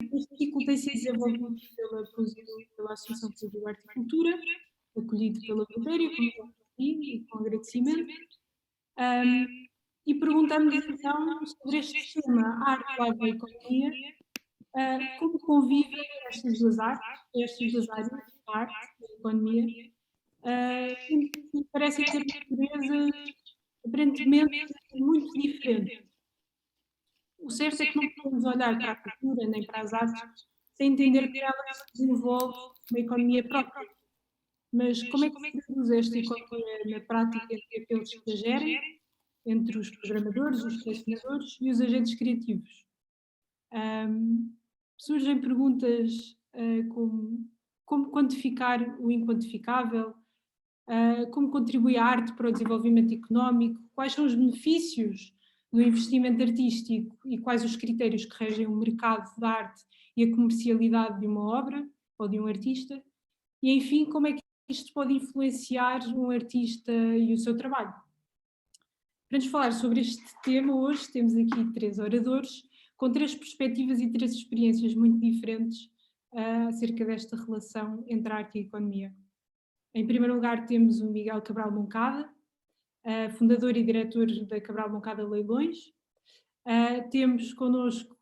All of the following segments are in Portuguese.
este ciclo tem sido desenvolvido pela Associação Civil Arte e Cultura, acolhido pela Valéria, como já referi, e com agradecimento. E perguntamos então sobre este tema, arte, lava e economia, como convivem estas duas áreas, a arte e a economia, que parecem ter naturezas aparentemente muito diferentes. O certo é que não podemos olhar para a cultura nem para as artes sem entender que nelas se desenvolve uma economia própria. Mas como é que se traduz esta economia na prática entre aqueles que a gerem, entre os programadores, os colecionadores e os agentes criativos? Surgem perguntas como quantificar o inquantificável, como contribui a arte para o desenvolvimento económico, quais são os benefícios do investimento artístico e quais os critérios que regem o mercado da arte e a comercialidade de uma obra ou de um artista, e enfim, como é que isto pode influenciar um artista e o seu trabalho. Para nos falar sobre este tema, hoje temos aqui 3 oradores com 3 perspectivas e 3 experiências muito diferentes acerca desta relação entre a arte e a economia. Em primeiro lugar temos o Miguel Cabral Moncada, fundador e diretor da Cabral Moncada Leilões. Temos connosco,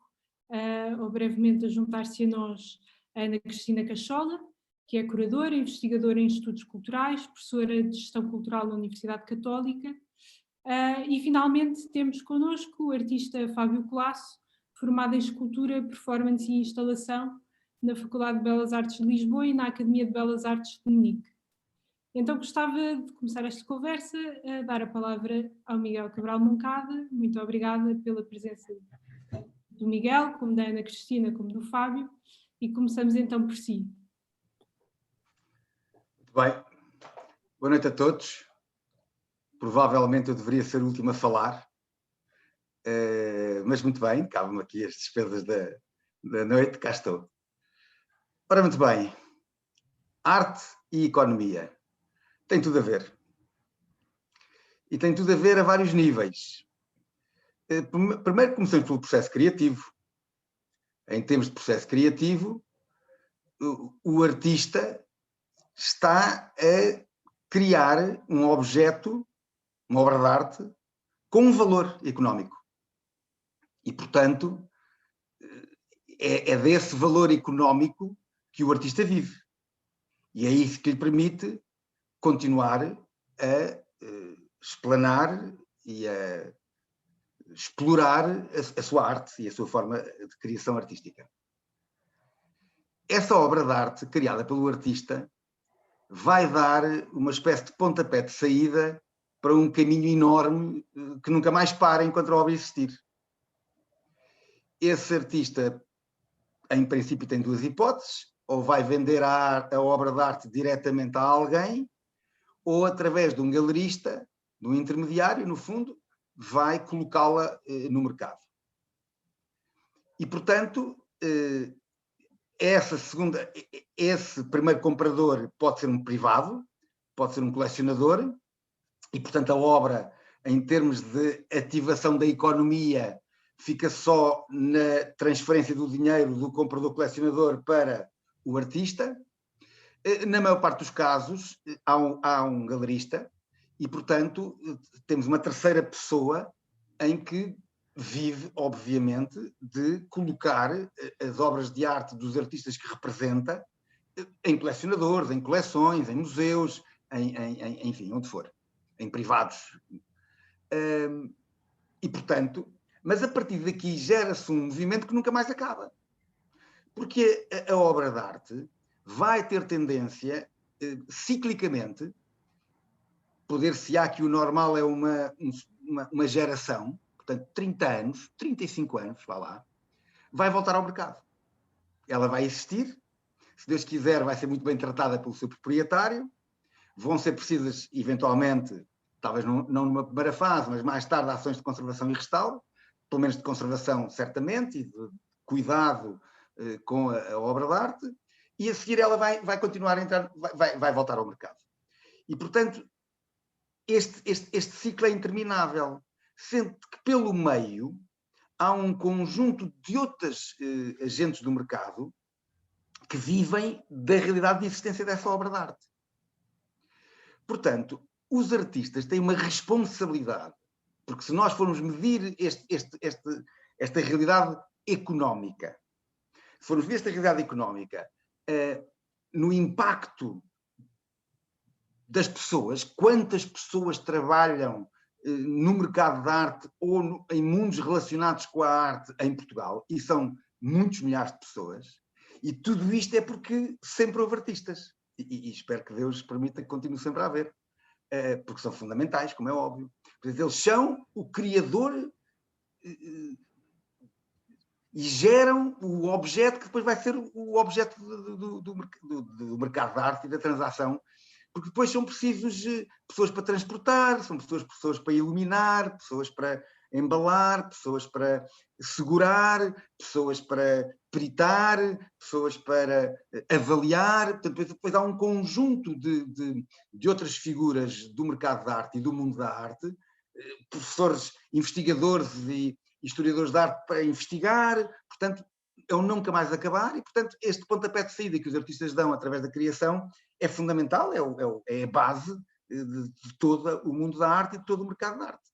ou brevemente a juntar-se a nós, a Ana Cristina Cachola, que é curadora, investigadora em estudos culturais, professora de gestão cultural na Universidade Católica. E finalmente temos connosco o artista Fábio Colasso, formado em escultura, performance e instalação na Faculdade de Belas Artes de Lisboa e na Academia de Belas Artes de Munique. Então gostava de começar esta conversa a dar a palavra ao Miguel Cabral Moncada. Muito obrigada pela presença do Miguel, como da Ana Cristina, como do Fábio, e começamos então por si. Muito bem. Boa noite a todos. Provavelmente eu deveria ser o último a falar, mas muito bem, cabe-me aqui as despesas da noite, cá estou. Ora, muito bem, arte e economia, tem tudo a ver. E tem tudo a ver a vários níveis. Primeiro começamos pelo processo criativo. Em termos de processo criativo, o artista está a criar um objeto, uma obra de arte, com um valor económico. E, portanto, é desse valor económico que o artista vive. E é isso que lhe permite continuar a explanar e a explorar a sua arte e a sua forma de criação artística. Essa obra de arte, criada pelo artista, vai dar uma espécie de pontapé de saída para um caminho enorme que nunca mais para enquanto a obra existir. Esse artista, em princípio, tem 2 hipóteses: ou vai vender a obra de arte diretamente a alguém, ou através de um galerista, de um intermediário, no fundo, vai colocá-la no mercado. E, portanto, esse primeiro comprador pode ser um privado, pode ser um colecionador, e, portanto, a obra, em termos de ativação da economia, fica só na transferência do dinheiro do comprador-colecionador para o artista. Na maior parte dos casos, há um galerista e, portanto, temos uma terceira pessoa em que vive, obviamente, de colocar as obras de arte dos artistas que representa em colecionadores, em coleções, em museus, enfim, onde for, em privados. E, portanto, mas a partir daqui gera-se um movimento que nunca mais acaba. Porque a obra de arte vai ter tendência, ciclicamente, poder-se-á que o normal é uma geração, portanto, 30 anos, 35 anos, vá lá, vai voltar ao mercado. Ela vai existir, se Deus quiser, vai ser muito bem tratada pelo seu proprietário, vão ser precisas, eventualmente, talvez não numa primeira fase, mas mais tarde, ações de conservação e restauro, pelo menos de conservação, certamente, e de cuidado com a obra de arte, e a seguir ela vai continuar a entrar, vai voltar ao mercado. E, portanto, este ciclo é interminável, sendo que pelo meio há um conjunto de outros agentes do mercado que vivem da realidade de existência dessa obra de arte. Portanto, os artistas têm uma responsabilidade, porque se nós formos medir esta realidade económica, se formos ver esta realidade económica no impacto das pessoas, quantas pessoas trabalham no mercado da arte ou em mundos relacionados com a arte em Portugal, e são muitos milhares de pessoas, e tudo isto é porque sempre houve artistas, e espero que Deus permita que continue sempre a haver, porque são fundamentais, como é óbvio. Portanto, eles são o criador e geram o objeto que depois vai ser o objeto do mercado da arte e da transação, porque depois são precisos pessoas para transportar, são pessoas para iluminar, pessoas para embalar, pessoas para segurar, pessoas para peritar, pessoas para avaliar. Portanto, depois há um conjunto de outras figuras do mercado da arte e do mundo da arte, professores, investigadores e historiadores de arte para investigar. Portanto, é um nunca mais acabar, e, portanto, este pontapé de saída que os artistas dão através da criação é fundamental, é a base de todo o mundo da arte e de todo o mercado da arte.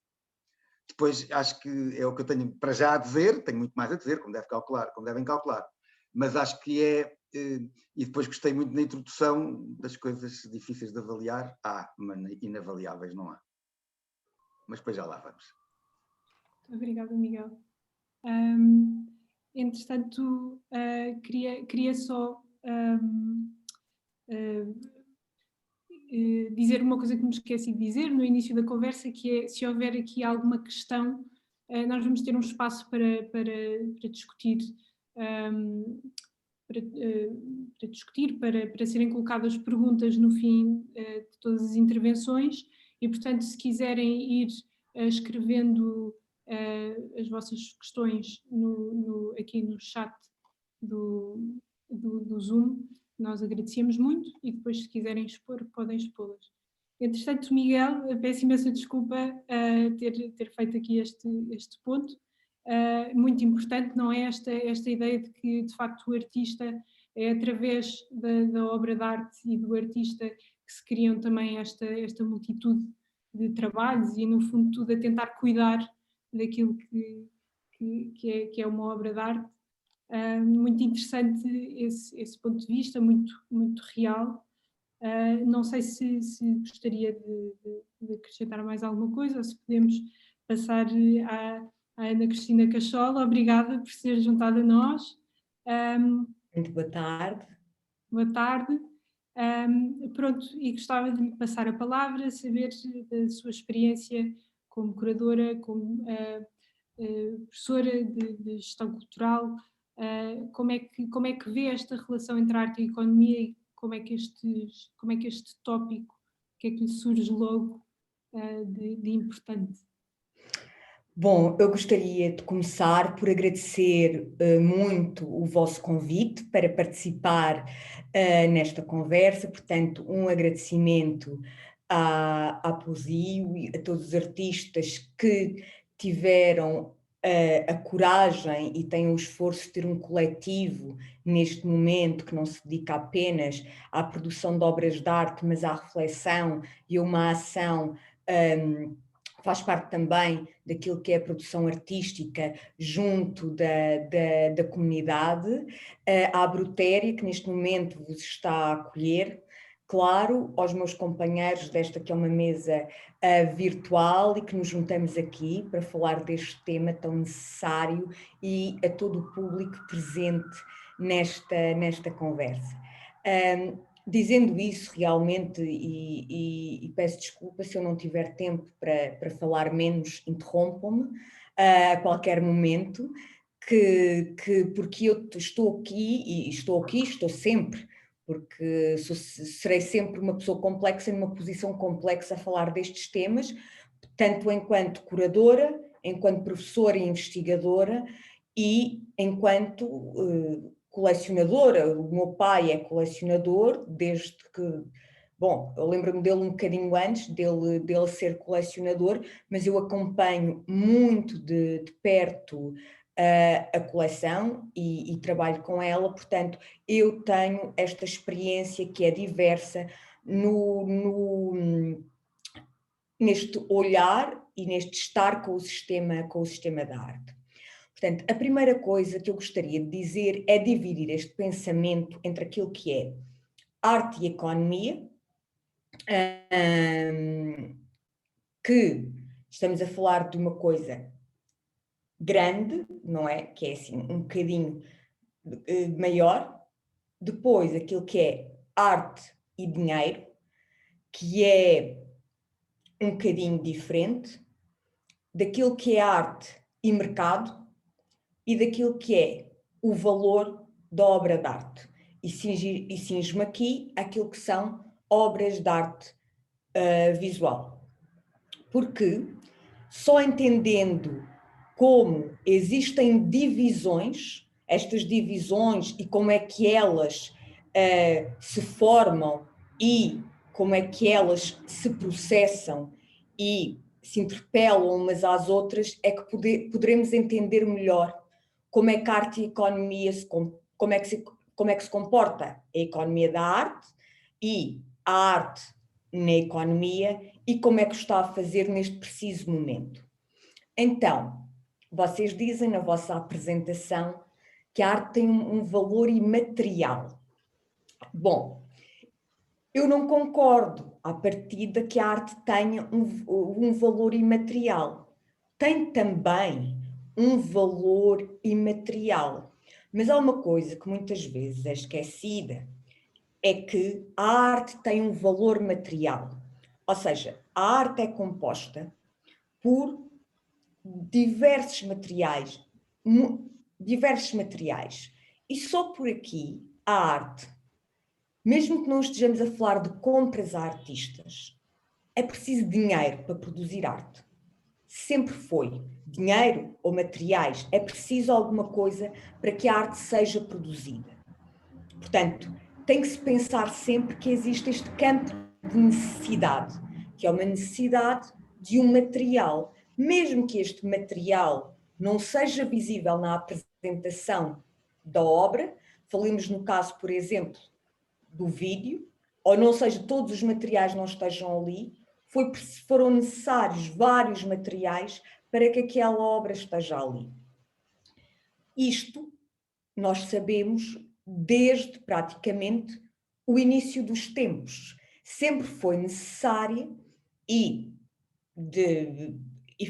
Depois, acho que é o que eu tenho para já a dizer, tenho muito mais a dizer, como devem calcular, mas acho que e depois gostei muito na introdução das coisas difíceis de avaliar, mas inavaliáveis não há. Mas depois já lá vamos. Obrigada, Miguel. Entretanto, queria só dizer uma coisa que me esqueci de dizer no início da conversa, que é, se houver aqui alguma questão, nós vamos ter um espaço para discutir, para serem colocadas perguntas no fim de todas as intervenções, e, portanto, se quiserem ir escrevendo as vossas questões aqui no chat do Zoom, nós agradecemos muito, e depois, se quiserem expor, podem expô-las. Entretanto, Miguel, peço imensa desculpa ter feito aqui este ponto, muito importante, não é? Esta ideia de que, de facto, o artista é através da obra de arte e do artista que se criam também esta multitude de trabalhos, e, no fundo, tudo a tentar cuidar daquilo que é uma obra de arte. Muito interessante esse ponto de vista, muito, muito real. Não sei se gostaria de acrescentar mais alguma coisa, ou se podemos passar à Ana Cristina Cachola. Obrigada por ser juntada a nós. Muito boa tarde. Boa tarde. Pronto, e gostava de lhe passar a palavra, saber da sua experiência como curadora, como professora de gestão cultural, como é que vê esta relação entre arte e economia, e como é que este tópico, o que é que lhe surge logo de importante? Bom, eu gostaria de começar por agradecer muito o vosso convite para participar nesta conversa. Portanto, um agradecimento à Poesio e a todos os artistas que tiveram a coragem e têm o esforço de ter um coletivo neste momento que não se dedica apenas à produção de obras de arte, mas à reflexão e a uma ação faz parte também daquilo que é a produção artística junto da comunidade, à Brutéria, que neste momento vos está a acolher, claro, aos meus companheiros desta que é uma mesa virtual, e que nos juntamos aqui para falar deste tema tão necessário, e a todo o público presente nesta conversa. Dizendo isso, realmente, e peço desculpa se eu não tiver tempo para falar menos, interrompam-me a qualquer momento, porque eu estou aqui, estou sempre, porque serei sempre uma pessoa complexa, numa posição complexa a falar destes temas, tanto enquanto curadora, enquanto professora e investigadora, e enquanto colecionadora. O meu pai é colecionador desde que, bom, eu lembro-me dele um bocadinho antes dele ser colecionador, mas eu acompanho muito de perto a coleção e trabalho com ela, portanto, eu tenho esta experiência que é diversa neste olhar e neste estar com o sistema da arte. Portanto, a primeira coisa que eu gostaria de dizer é dividir este pensamento entre aquilo que é arte e economia, que estamos a falar de uma coisa grande, não é? Que é assim um bocadinho maior. Depois aquilo que é arte e dinheiro, que é um bocadinho diferente daquilo que é arte e mercado e daquilo que é o valor da obra de arte. E cinjo-me aqui aquilo que são obras de arte visual. Porque só entendendo como existem divisões, estas divisões e como é que elas se formam e como é que elas se processam e se interpelam umas às outras, é que poderemos entender melhor como é que a arte e a economia como é que se comporta a economia da arte e a arte na economia e como é que está a fazer neste preciso momento. Então, vocês dizem na vossa apresentação que a arte tem um valor imaterial. Bom, eu não concordo à partida que a arte tenha um valor imaterial. Tem também um valor imaterial. Mas há uma coisa que muitas vezes é esquecida, é que a arte tem um valor material. Ou seja, a arte é composta por diversos materiais. E só por aqui a arte, mesmo que não estejamos a falar de compras a artistas, é preciso dinheiro para produzir arte. Sempre foi. Dinheiro ou materiais, é preciso alguma coisa para que a arte seja produzida. Portanto, tem que se pensar sempre que existe este campo de necessidade, que é uma necessidade de um material. Mesmo que este material não seja visível na apresentação da obra, falemos no caso, por exemplo, do vídeo, ou não seja, todos os materiais não estejam ali, foram necessários vários materiais para que aquela obra esteja ali. Isto nós sabemos desde praticamente o início dos tempos. Sempre foi necessária e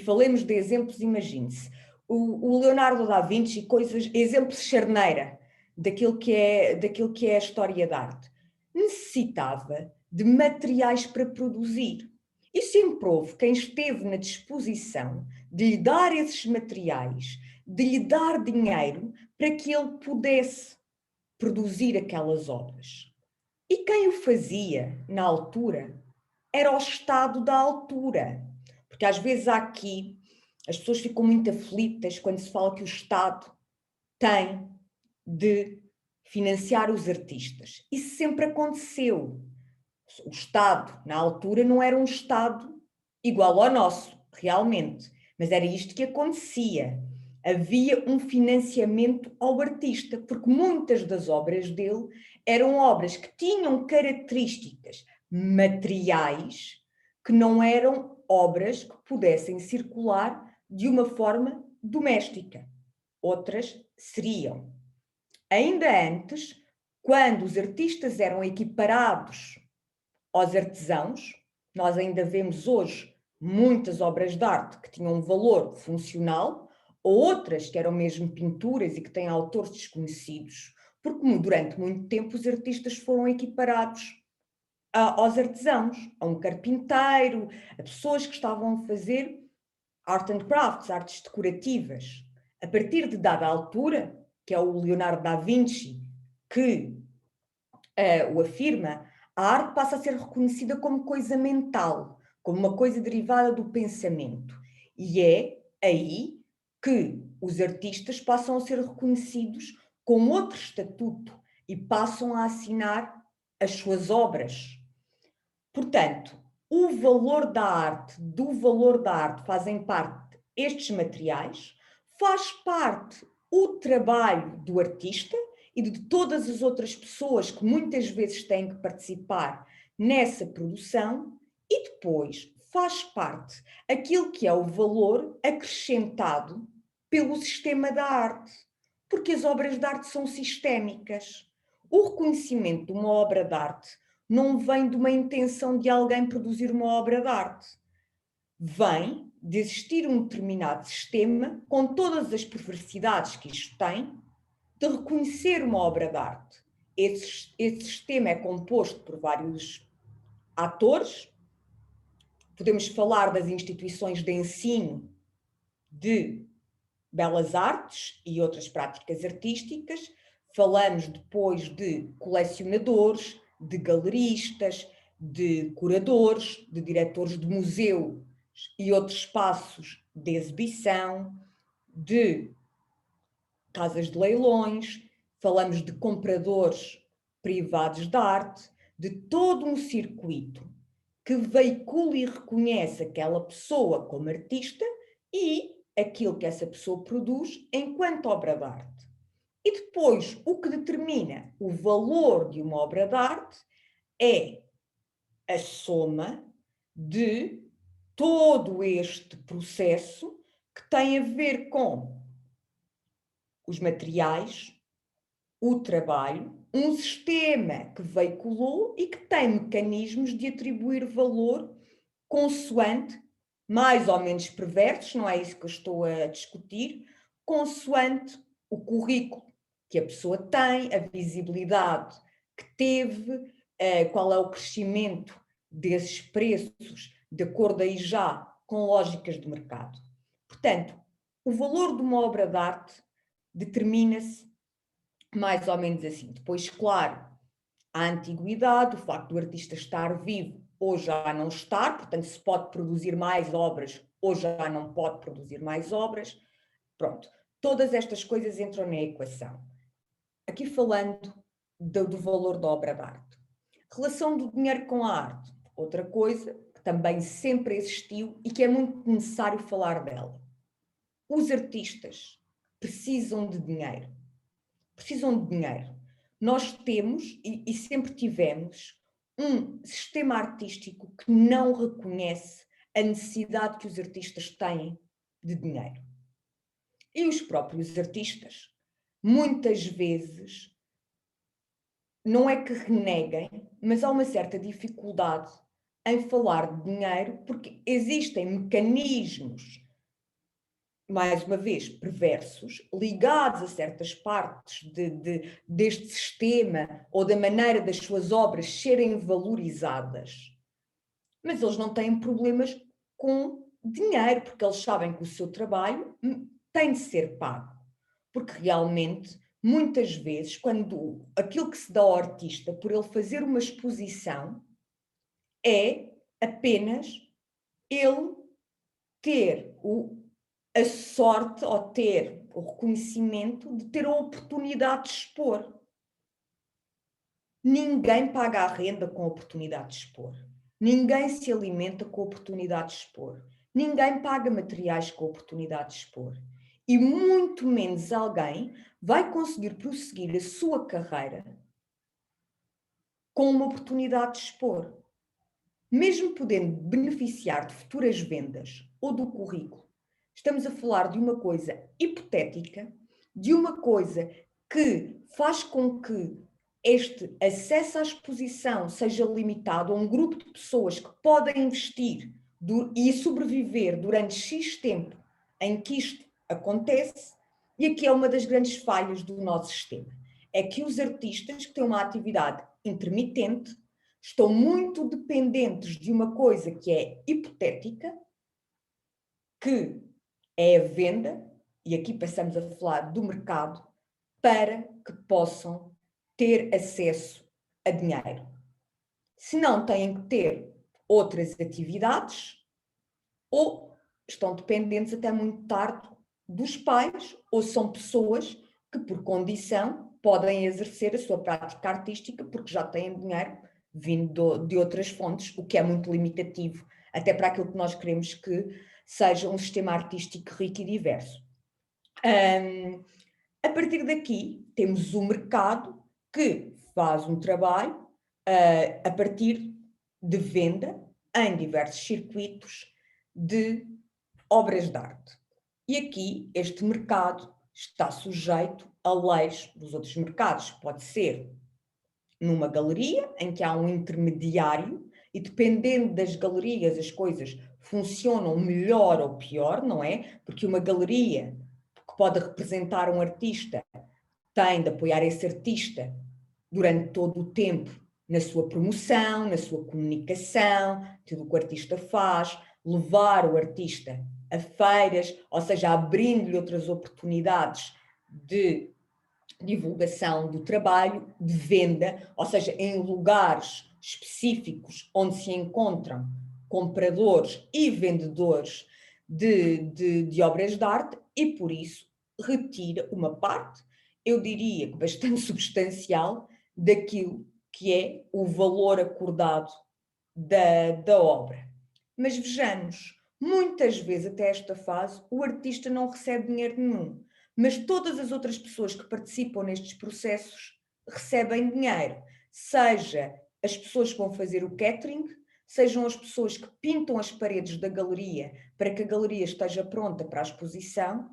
falemos de exemplos, imagine-se, o Leonardo da Vinci, exemplos de charneira daquilo que é a história da arte. Necessitava de materiais para produzir. E sempre houve quem esteve na disposição de lhe dar esses materiais, de lhe dar dinheiro para que ele pudesse produzir aquelas obras. E quem o fazia na altura era o Estado da altura. Porque às vezes aqui as pessoas ficam muito aflitas quando se fala que o Estado tem de financiar os artistas. Isso sempre aconteceu. O Estado, na altura, não era um Estado igual ao nosso, realmente, mas era isto que acontecia. Havia um financiamento ao artista, porque muitas das obras dele eram obras que tinham características materiais que não eram obras que pudessem circular de uma forma doméstica. Outras seriam. Ainda antes, quando os artistas eram equiparados aos artesãos, nós ainda vemos hoje muitas obras de arte que tinham um valor funcional, ou outras que eram mesmo pinturas e que têm autores desconhecidos, porque durante muito tempo os artistas foram equiparados aos artesãos, a um carpinteiro, a pessoas que estavam a fazer art and crafts, artes decorativas. A partir de dada altura, que é o Leonardo da Vinci que o afirma, a arte passa a ser reconhecida como coisa mental, como uma coisa derivada do pensamento. E é aí que os artistas passam a ser reconhecidos com outro estatuto e passam a assinar as suas obras. Portanto, do valor da arte fazem parte estes materiais, faz parte o trabalho do artista e de todas as outras pessoas que muitas vezes têm que participar nessa produção, e depois faz parte aquilo que é o valor acrescentado pelo sistema da arte, porque as obras de arte são sistémicas. O reconhecimento de uma obra de arte não vem de uma intenção de alguém produzir uma obra de arte. Vem de existir um determinado sistema, com todas as perversidades que isto tem, de reconhecer uma obra de arte. Esse sistema é composto por vários atores. Podemos falar das instituições de ensino de belas artes e outras práticas artísticas. Falamos depois de colecionadores, de galeristas, de curadores, de diretores de museu e outros espaços de exibição, de casas de leilões, falamos de compradores privados de arte, de todo um circuito que veicula e reconhece aquela pessoa como artista e aquilo que essa pessoa produz enquanto obra de arte. E depois, o que determina o valor de uma obra de arte é a soma de todo este processo que tem a ver com os materiais, o trabalho, um sistema que veiculou e que tem mecanismos de atribuir valor consoante, mais ou menos perversos, não é isso que eu estou a discutir, consoante o currículo que a pessoa tem, a visibilidade que teve, qual é o crescimento desses preços, de acordo aí já com lógicas de mercado. Portanto, o valor de uma obra de arte determina-se mais ou menos assim. Depois, claro, a antiguidade, o facto do artista estar vivo ou já não estar, portanto, se pode produzir mais obras ou já não pode produzir mais obras. Pronto, todas estas coisas entram na equação. Aqui falando do valor da obra de arte. Relação do dinheiro com a arte. Outra coisa que também sempre existiu e que é muito necessário falar dela. Os artistas precisam de dinheiro. Precisam de dinheiro. Nós temos e sempre tivemos um sistema artístico que não reconhece a necessidade que os artistas têm de dinheiro. E os próprios artistas, muitas vezes, não é que reneguem, mas há uma certa dificuldade em falar de dinheiro, porque existem mecanismos, mais uma vez, perversos, ligados a certas partes deste sistema ou da maneira das suas obras serem valorizadas. Mas eles não têm problemas com dinheiro, porque eles sabem que o seu trabalho tem de ser pago. Porque realmente, muitas vezes, quando aquilo que se dá ao artista por ele fazer uma exposição é apenas ele ter a sorte ou ter o reconhecimento de ter a oportunidade de expor. Ninguém paga a renda com a oportunidade de expor. Ninguém se alimenta com a oportunidade de expor. Ninguém paga materiais com a oportunidade de expor. E muito menos alguém vai conseguir prosseguir a sua carreira com uma oportunidade de expor. Mesmo podendo beneficiar de futuras vendas ou do currículo, estamos a falar de uma coisa hipotética, de uma coisa que faz com que este acesso à exposição seja limitado a um grupo de pessoas que podem investir e sobreviver durante X tempo em que isto acontece. E aqui é uma das grandes falhas do nosso sistema. É que os artistas que têm uma atividade intermitente estão muito dependentes de uma coisa que é hipotética, que é a venda, e aqui passamos a falar do mercado, para que possam ter acesso a dinheiro. Se não, têm que ter outras atividades ou estão dependentes até muito tarde dos pais, ou são pessoas que, por condição, podem exercer a sua prática artística porque já têm dinheiro vindo de outras fontes, o que é muito limitativo, até para aquilo que nós queremos que seja um sistema artístico rico e diverso. A partir daqui, temos o mercado que faz um trabalho a partir de venda em diversos circuitos de obras de arte. E aqui, este mercado está sujeito a leis dos outros mercados. Pode ser numa galeria, em que há um intermediário, e dependendo das galerias, as coisas funcionam melhor ou pior, não é? Porque uma galeria que pode representar um artista tem de apoiar esse artista durante todo o tempo na sua promoção, na sua comunicação, tudo o que o artista faz, levar o artista a feiras, ou seja, abrindo-lhe outras oportunidades de divulgação do trabalho, de venda, ou seja, em lugares específicos onde se encontram compradores e vendedores de obras de arte, e por isso retira uma parte, eu diria que bastante substancial, daquilo que é o valor acordado da obra. Mas vejamos, muitas vezes até esta fase o artista não recebe dinheiro nenhum, mas todas as outras pessoas que participam nestes processos recebem dinheiro, seja as pessoas que vão fazer o catering, sejam as pessoas que pintam as paredes da galeria para que a galeria esteja pronta para a exposição,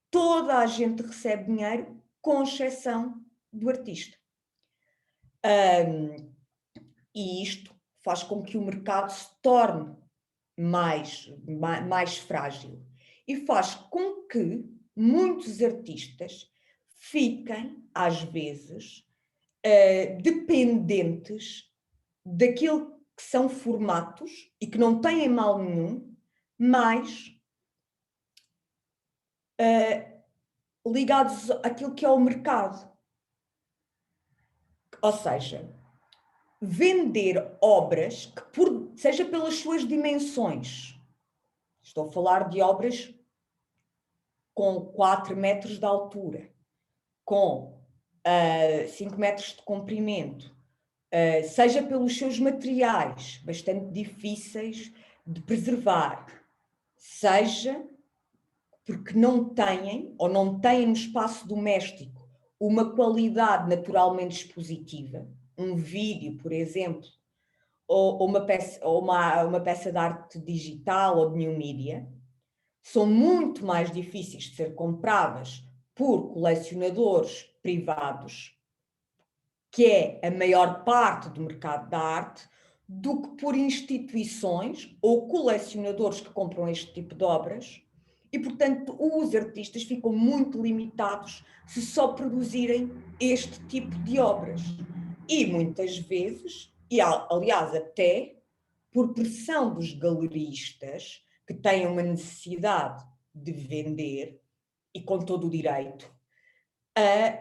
toda a gente recebe dinheiro, com exceção do artista. E isto faz com que o mercado se torne mais frágil e faz com que muitos artistas fiquem, às vezes, dependentes daquilo que são formatos e que não têm mal nenhum, mas ligados àquilo que é o mercado. Ou seja, vender obras que, seja pelas suas dimensões, estou a falar de obras com 4 metros de altura, com 5 metros de comprimento, seja pelos seus materiais bastante difíceis de preservar, seja porque não têm ou não têm no espaço doméstico uma qualidade naturalmente expositiva, um vídeo, por exemplo, ou uma peça de arte digital ou de new media, são muito mais difíceis de ser compradas por colecionadores privados, que é a maior parte do mercado da arte, do que por instituições ou colecionadores que compram este tipo de obras. E, portanto, os artistas ficam muito limitados se só produzirem este tipo de obras. E muitas vezes, e aliás até por pressão dos galeristas, que têm uma necessidade de vender, e com todo o direito,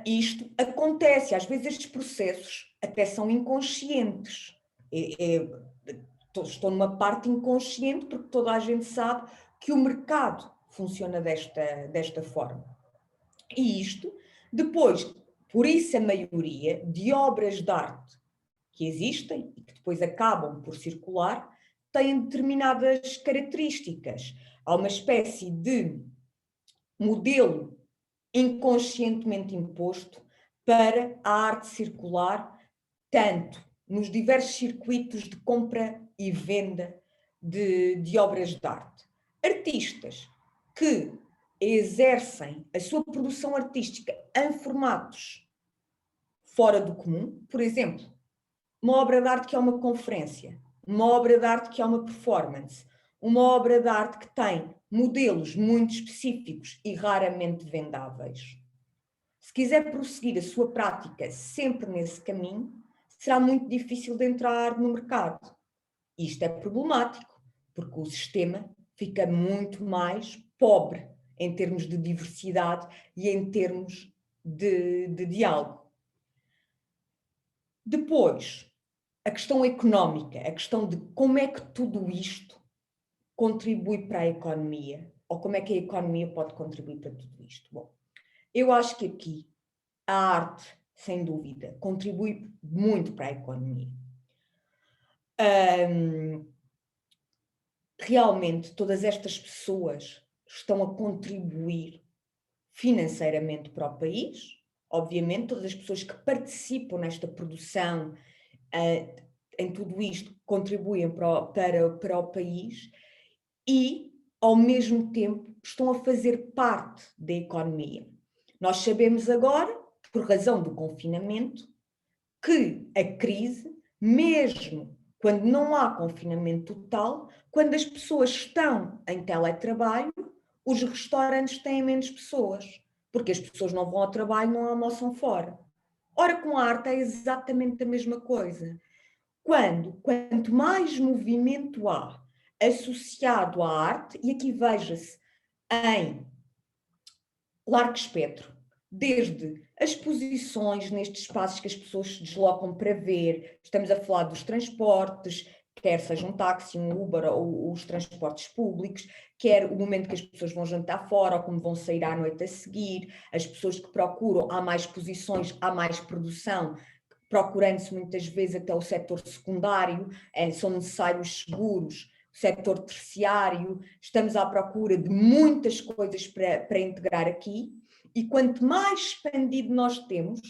isto acontece. Às vezes estes processos até são inconscientes. Estou numa parte inconsciente, porque toda a gente sabe que o mercado funciona desta forma. E isto, depois, por isso a maioria de obras de arte que existem e que depois acabam por circular, têm determinadas características. Há uma espécie de modelo inconscientemente imposto para a arte circular, tanto nos diversos circuitos de compra e venda de obras de arte. Artistas que exercem a sua produção artística em formatos fora do comum, por exemplo, uma obra de arte que é uma conferência, uma obra de arte que é uma performance, uma obra de arte que tem modelos muito específicos e raramente vendáveis. Se quiser prosseguir a sua prática sempre nesse caminho, será muito difícil de entrar no mercado. Isto é problemático, porque o sistema fica muito mais pobre em termos de diversidade e em termos de diálogo. Depois, a questão económica, a questão de como é que tudo isto contribui para a economia, ou como é que a economia pode contribuir para tudo isto. Bom, eu acho que aqui a arte, sem dúvida, contribui muito para a economia. Realmente, todas estas pessoas estão a contribuir financeiramente para o país, obviamente todas as pessoas que participam nesta produção, em tudo isto, contribuem para o país e, ao mesmo tempo, estão a fazer parte da economia. Nós sabemos agora, por razão do confinamento, que a crise, mesmo quando não há confinamento total, quando as pessoas estão em teletrabalho, os restaurantes têm menos pessoas, porque as pessoas não vão ao trabalho, não almoçam fora. Ora, com a arte é exatamente a mesma coisa. Quanto mais movimento há associado à arte, e aqui veja-se em largo espectro, desde as exposições nestes espaços que as pessoas se deslocam para ver, estamos a falar dos transportes, quer seja um táxi, um Uber ou os transportes públicos, quer o momento que as pessoas vão jantar fora ou como vão sair à noite a seguir, as pessoas que procuram, há mais exposições, há mais produção, procurando-se muitas vezes até o setor secundário, são necessários seguros, o setor terciário, estamos à procura de muitas coisas para integrar aqui, e quanto mais expandido nós temos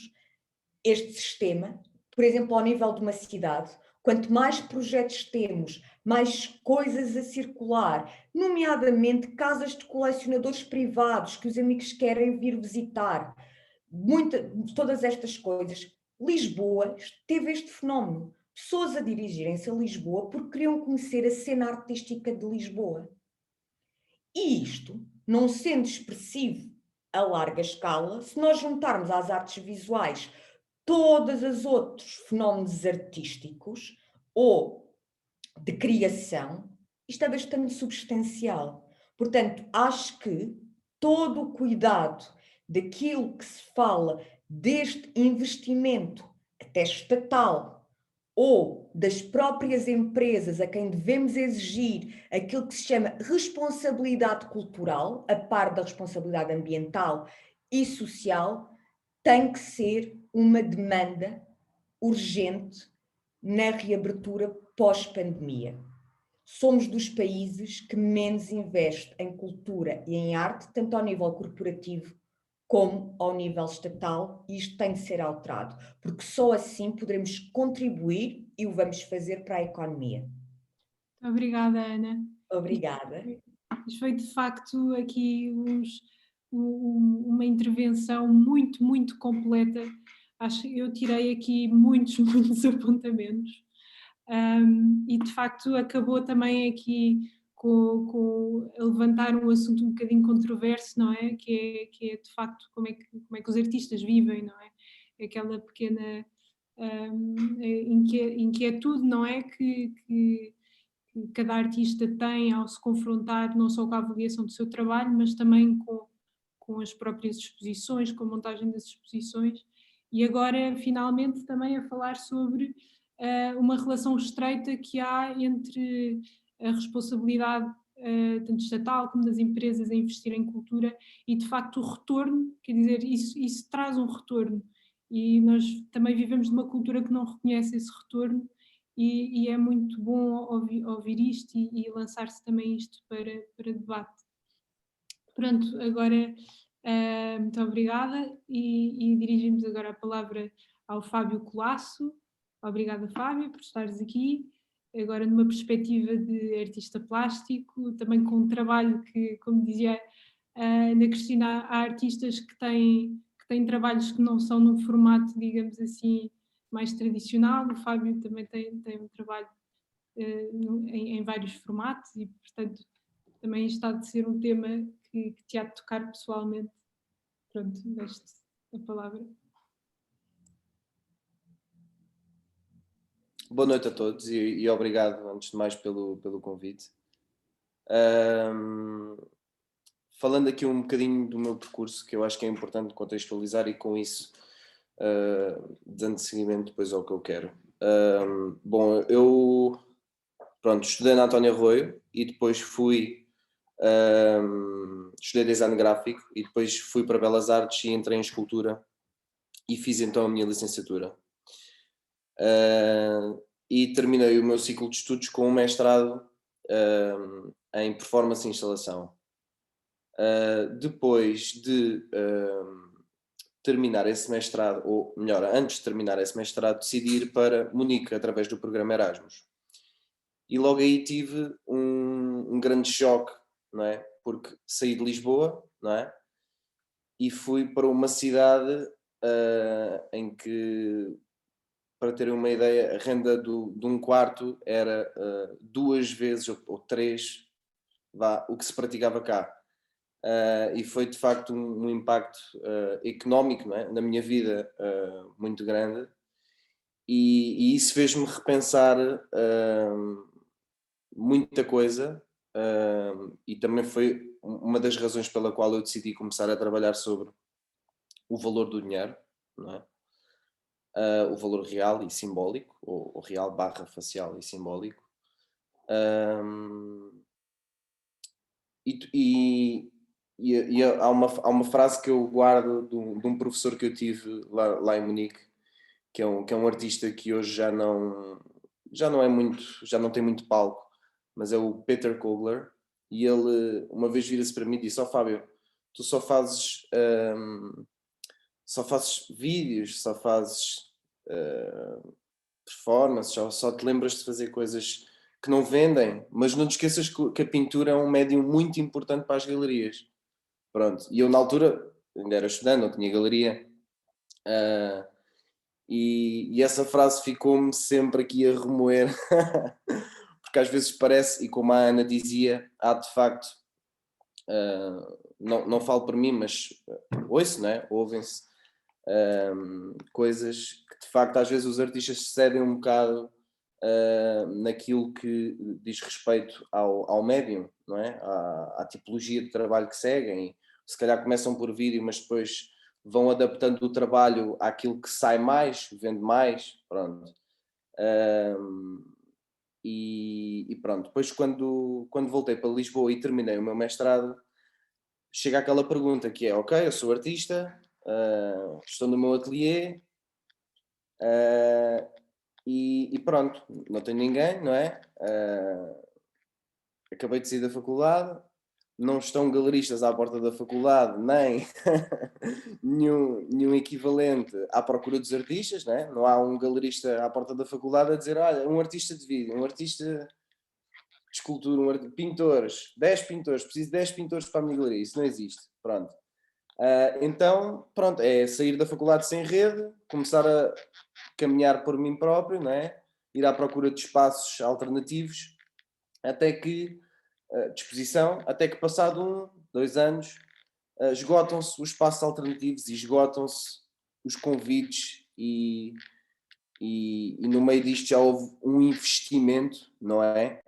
este sistema, por exemplo, ao nível de uma cidade, quanto mais projetos temos, mais coisas a circular, nomeadamente casas de colecionadores privados que os amigos querem vir visitar, todas estas coisas. Lisboa teve este fenómeno. Pessoas a dirigirem-se a Lisboa porque queriam conhecer a cena artística de Lisboa. E isto, não sendo expressivo a larga escala, se nós juntarmos às artes visuais todos os outros fenómenos artísticos ou de criação, isto é bastante substancial. Portanto, acho que todo o cuidado daquilo que se fala deste investimento, até estatal, ou das próprias empresas a quem devemos exigir aquilo que se chama responsabilidade cultural, a par da responsabilidade ambiental e social, tem que ser uma demanda urgente na reabertura pós-pandemia. Somos dos países que menos investe em cultura e em arte, tanto ao nível corporativo como ao nível estatal, e isto tem de ser alterado, porque só assim poderemos contribuir e o vamos fazer para a economia. Obrigada, Ana. Obrigada. Isto foi de facto aqui uma intervenção muito, muito completa. Acho que eu tirei aqui muitos, muitos apontamentos. E de facto acabou também aqui com a levantar um assunto um bocadinho controverso, não é? Que é de facto como é que os artistas vivem, não é? Aquela pequena inquietude, não é? Que cada artista tem ao se confrontar não só com a avaliação do seu trabalho, mas também com as próprias exposições, com a montagem das exposições. E agora, finalmente, também a falar sobre uma relação estreita que há entre a responsabilidade tanto estatal como das empresas a investir em cultura e, de facto, o retorno, quer dizer, isso traz um retorno. E nós também vivemos numa cultura que não reconhece esse retorno e é muito bom ouvir isto e lançar-se também isto para debate. Pronto, agora muito obrigada e dirigimos agora a palavra ao Fábio Colasso. Obrigada, Fábio, por estares aqui, agora numa perspectiva de artista plástico, também com um trabalho que, como dizia Ana Cristina, há artistas que têm trabalhos que não são num formato, digamos assim, mais tradicional. O Fábio também tem um trabalho em vários formatos e, portanto, também está de ser um tema que te há de tocar pessoalmente. Pronto, deixo-te a palavra. Boa noite a todos e obrigado, antes de mais, pelo convite. Falando aqui um bocadinho do meu percurso, que eu acho que é importante contextualizar e com isso dando seguimento depois ao que eu quero. Bom, eu estudei na António Arroio e depois estudei design gráfico e depois fui para Belas Artes e entrei em escultura e fiz então a minha licenciatura. E terminei o meu ciclo de estudos com um mestrado em performance e instalação. Depois de terminar esse mestrado, ou melhor, antes de terminar esse mestrado, decidi ir para Munique através do programa Erasmus. E logo aí tive um grande choque, não é? Porque saí de Lisboa, não é? E fui para uma cidade em que, para terem uma ideia, a renda de um quarto era 2 vezes ou 3 o que se praticava cá. E foi de facto um impacto económico, não é? Na minha vida muito grande, e isso fez-me repensar muita coisa, e também foi uma das razões pela qual eu decidi começar a trabalhar sobre o valor do dinheiro, não é? O valor real e simbólico, ou real barra facial e simbólico. Há uma frase que eu guardo de um professor que eu tive lá em Munique, que é um artista que hoje já não é muito, já não tem muito palco, mas é o Peter Kogler, e ele uma vez vira-se para mim e disse: Fábio, tu só fazes vídeos, só fazes performances, só te lembras de fazer coisas que não vendem, mas não te esqueças que a pintura é um médium muito importante para as galerias. Pronto, e eu na altura ainda era estudante, não tinha galeria, e essa frase ficou-me sempre aqui a remoer, porque às vezes parece, e como a Ana dizia, há de facto, não falo por mim, mas ouço, não é? Ouvem-se coisas que de facto às vezes os artistas cedem um bocado naquilo que diz respeito ao médium, não é? À tipologia de trabalho que seguem. Se calhar começam por vídeo, mas depois vão adaptando o trabalho àquilo que sai mais, vende mais, pronto. E pronto, depois quando voltei para Lisboa e terminei o meu mestrado, chega aquela pergunta que é: ok, eu sou artista, estou no meu ateliê, e pronto, não tenho ninguém, não é? Acabei de sair da faculdade, não estão galeristas à porta da faculdade, nem nenhum equivalente à procura dos artistas, não é? Não há um galerista à porta da faculdade a dizer: olha, um artista de vídeo, um artista de escultura, pintores, 10 pintores, preciso de 10 pintores para a minha galeria, isso não existe, pronto. Então, pronto, é sair da faculdade sem rede, começar a caminhar por mim próprio, não é? Ir à procura de espaços alternativos, até que disposição, até que passado 2 anos esgotam-se os espaços alternativos e esgotam-se os convites, e no meio disto já houve um investimento, não é?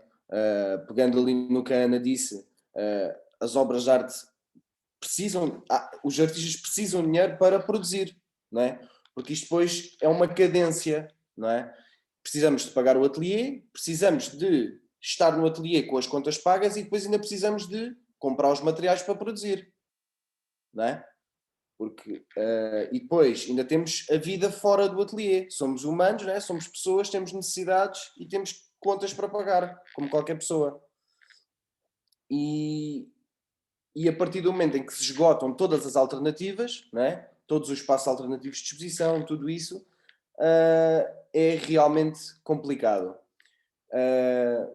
Pegando ali no que a Ana disse, as obras de arte os artistas precisam de dinheiro para produzir, não é? Porque isto depois é uma cadência, não é? Precisamos de pagar o ateliê, precisamos de estar no ateliê com as contas pagas, e depois ainda precisamos de comprar os materiais para produzir, não é? Porque, e depois ainda temos a vida fora do ateliê. Somos humanos, não é? Somos pessoas, temos necessidades e temos contas para pagar, como qualquer pessoa. E a partir do momento em que se esgotam todas as alternativas, não é? Todos os espaços alternativos de exposição, tudo isso, é realmente complicado.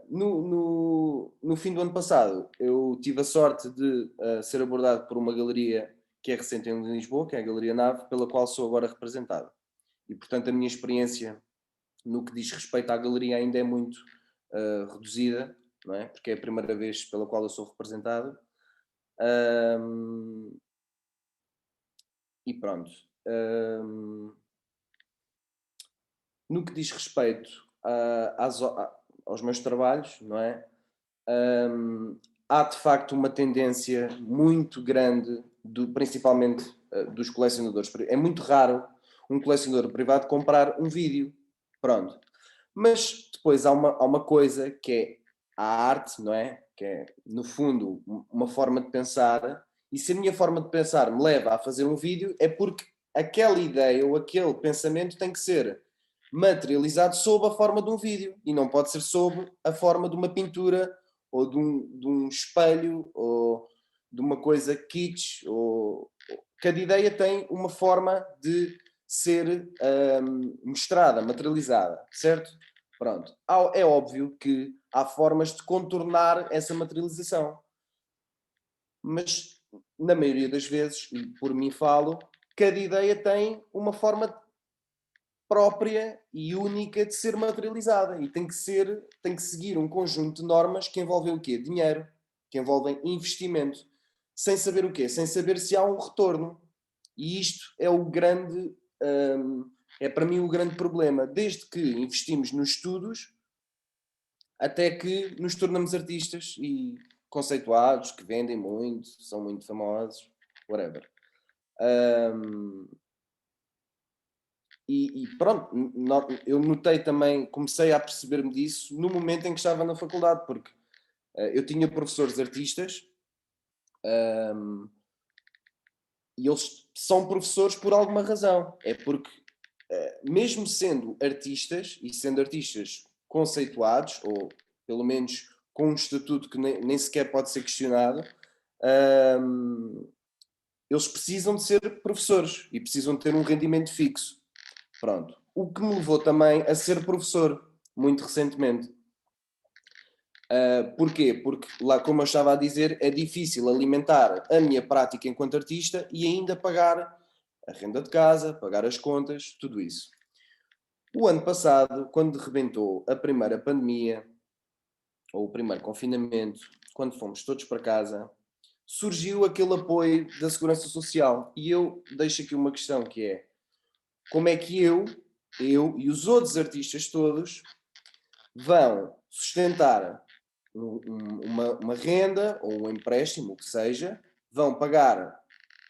No fim do ano passado, eu tive a sorte de ser abordado por uma galeria que é recente em Lisboa, que é a Galeria Nave, pela qual sou agora representado. E, portanto, a minha experiência no que diz respeito à galeria ainda é muito reduzida, não é? Porque é a primeira vez pela qual eu sou representado. E pronto. No que diz respeito aos meus trabalhos, não é? Há de facto uma tendência muito grande, principalmente dos colecionadores. É muito raro um colecionador privado comprar um vídeo, pronto. Mas depois há uma coisa que é a arte, não é? Que é, no fundo, uma forma de pensar, e se a minha forma de pensar me leva a fazer um vídeo, é porque aquela ideia ou aquele pensamento tem que ser materializado sob a forma de um vídeo, e não pode ser sob a forma de uma pintura ou de um espelho, ou de uma coisa kitsch, cada ideia tem uma forma de ser mostrada, materializada, certo? Pronto. É óbvio que há formas de contornar essa materialização. Mas, na maioria das vezes, e por mim falo, cada ideia tem uma forma própria e única de ser materializada e tem que seguir um conjunto de normas que envolvem o quê? Dinheiro, que envolvem investimento, sem saber o quê? Sem saber se há um retorno. E isto é o grande, é para mim o grande problema, desde que investimos nos estudos até que nos tornamos artistas e conceituados, que vendem muito, são muito famosos, whatever. E pronto, eu notei também, comecei a perceber-me disso no momento em que estava na faculdade, porque eu tinha professores artistas e eles são professores por alguma razão. É porque, mesmo sendo artistas, e sendo artistas conceituados, ou pelo menos com um estatuto que nem sequer pode ser questionado, eles precisam de ser professores e precisam de ter um rendimento fixo. Pronto. O que me levou também a ser professor, muito recentemente. Porquê? Porque, lá, como eu estava a dizer, é difícil alimentar a minha prática enquanto artista e ainda pagar a renda de casa, pagar as contas, tudo isso. O ano passado, quando rebentou a primeira pandemia, ou o primeiro confinamento, quando fomos todos para casa, surgiu aquele apoio da Segurança Social. E eu deixo aqui uma questão que é: como é que eu e os outros artistas todos vão sustentar uma renda ou um empréstimo, o que seja, vão pagar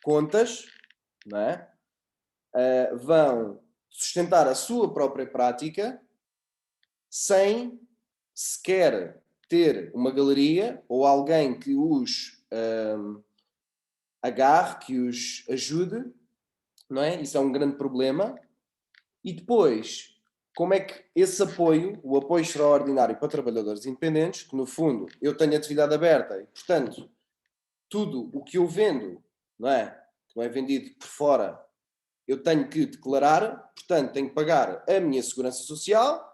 contas, não é? Vão sustentar a sua própria prática sem sequer ter uma galeria ou alguém que os agarre, que os ajude, não é? Isso é um grande problema. E depois, como é que esse apoio, o apoio extraordinário para trabalhadores independentes, que no fundo eu tenho atividade aberta e, portanto, tudo o que eu vendo, não é? Que não é vendido por fora, eu tenho que declarar, portanto, tenho que pagar a minha segurança social,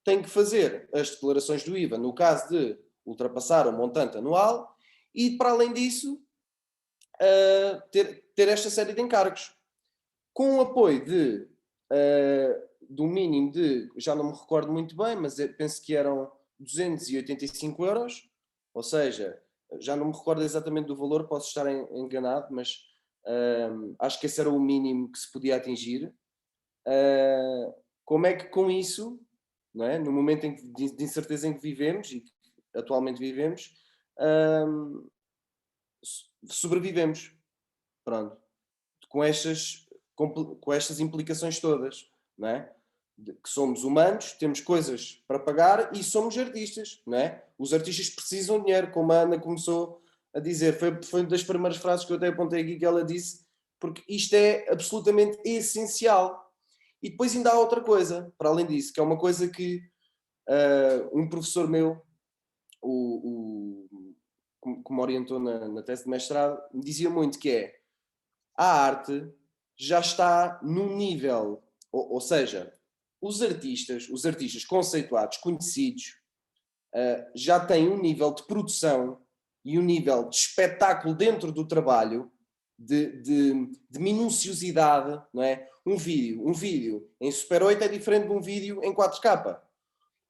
tenho que fazer as declarações do IVA no caso de ultrapassar o montante anual e, para além disso, ter esta série de encargos. Com o apoio do mínimo de, já não me recordo muito bem, mas penso que eram 285 euros, ou seja, já não me recordo exatamente do valor, posso estar enganado, mas acho que esse era o mínimo que se podia atingir. Como é que com isso, não é? No momento de incerteza em que vivemos e que atualmente vivemos, sobrevivemos? Pronto. Com estas implicações todas, não é? Que somos humanos, temos coisas para pagar e somos artistas, não é? Os artistas precisam de dinheiro, como a Ana começou a dizer, foi uma das primeiras frases que eu até apontei aqui que ela disse, porque isto é absolutamente essencial. E depois ainda há outra coisa, para além disso, que é uma coisa que um professor meu, que me orientou na tese de mestrado, me dizia muito, que é: a arte já está num nível, ou seja, os artistas conceituados, conhecidos, já têm um nível de produção e um nível de espetáculo dentro do trabalho, de minuciosidade, não é? Um vídeo em Super 8 é diferente de um vídeo em 4K.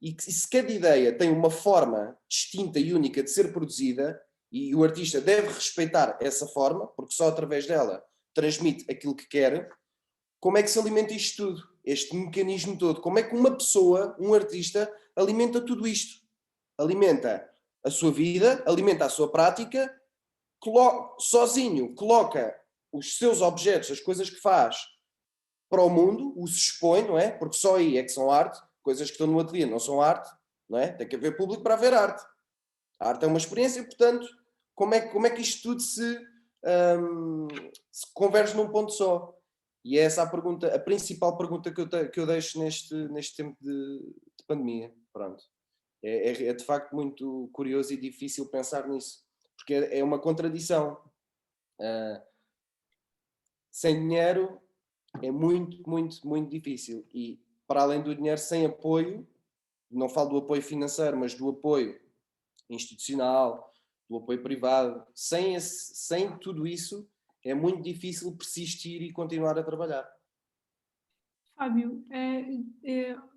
E se cada ideia tem uma forma distinta e única de ser produzida, e o artista deve respeitar essa forma, porque só através dela transmite aquilo que quer, como é que se alimenta isto tudo? Este mecanismo todo. Como é que uma pessoa, um artista, alimenta tudo isto? Alimenta a sua vida, alimenta a sua prática, sozinho coloca os seus objetos, as coisas que faz, para o mundo, os expõe, não é? Porque só aí é que são arte, coisas que estão no ateliê não são arte, não é? Tem que haver público para haver arte. A arte é uma experiência, portanto, como é que isto tudo se converge num ponto só? E é essa a principal pergunta que eu deixo neste tempo de pandemia. Pronto. É de facto muito curioso e difícil pensar nisso. porque é uma contradição. Sem dinheiro é muito, muito, muito difícil. E, para além do dinheiro, sem apoio, não falo do apoio financeiro, mas do apoio institucional, do apoio privado, sem tudo isso, é muito difícil persistir e continuar a trabalhar. Fábio,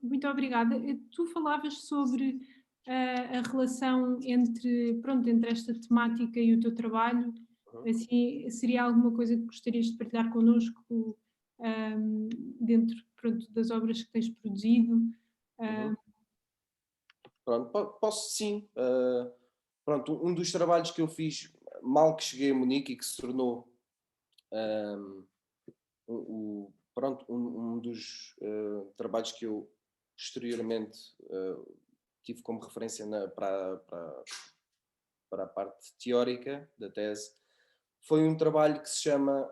muito obrigada. Tu falavas sobre a relação entre esta temática e o teu trabalho. Assim, seria alguma coisa que gostarias de partilhar connosco dentro, pronto, das obras que tens produzido? Pronto, posso sim. Pronto, um dos trabalhos que eu fiz mal que cheguei a Munique e que se tornou um dos trabalhos que eu posteriormente tive como referência para a parte teórica da tese, foi um trabalho que se chama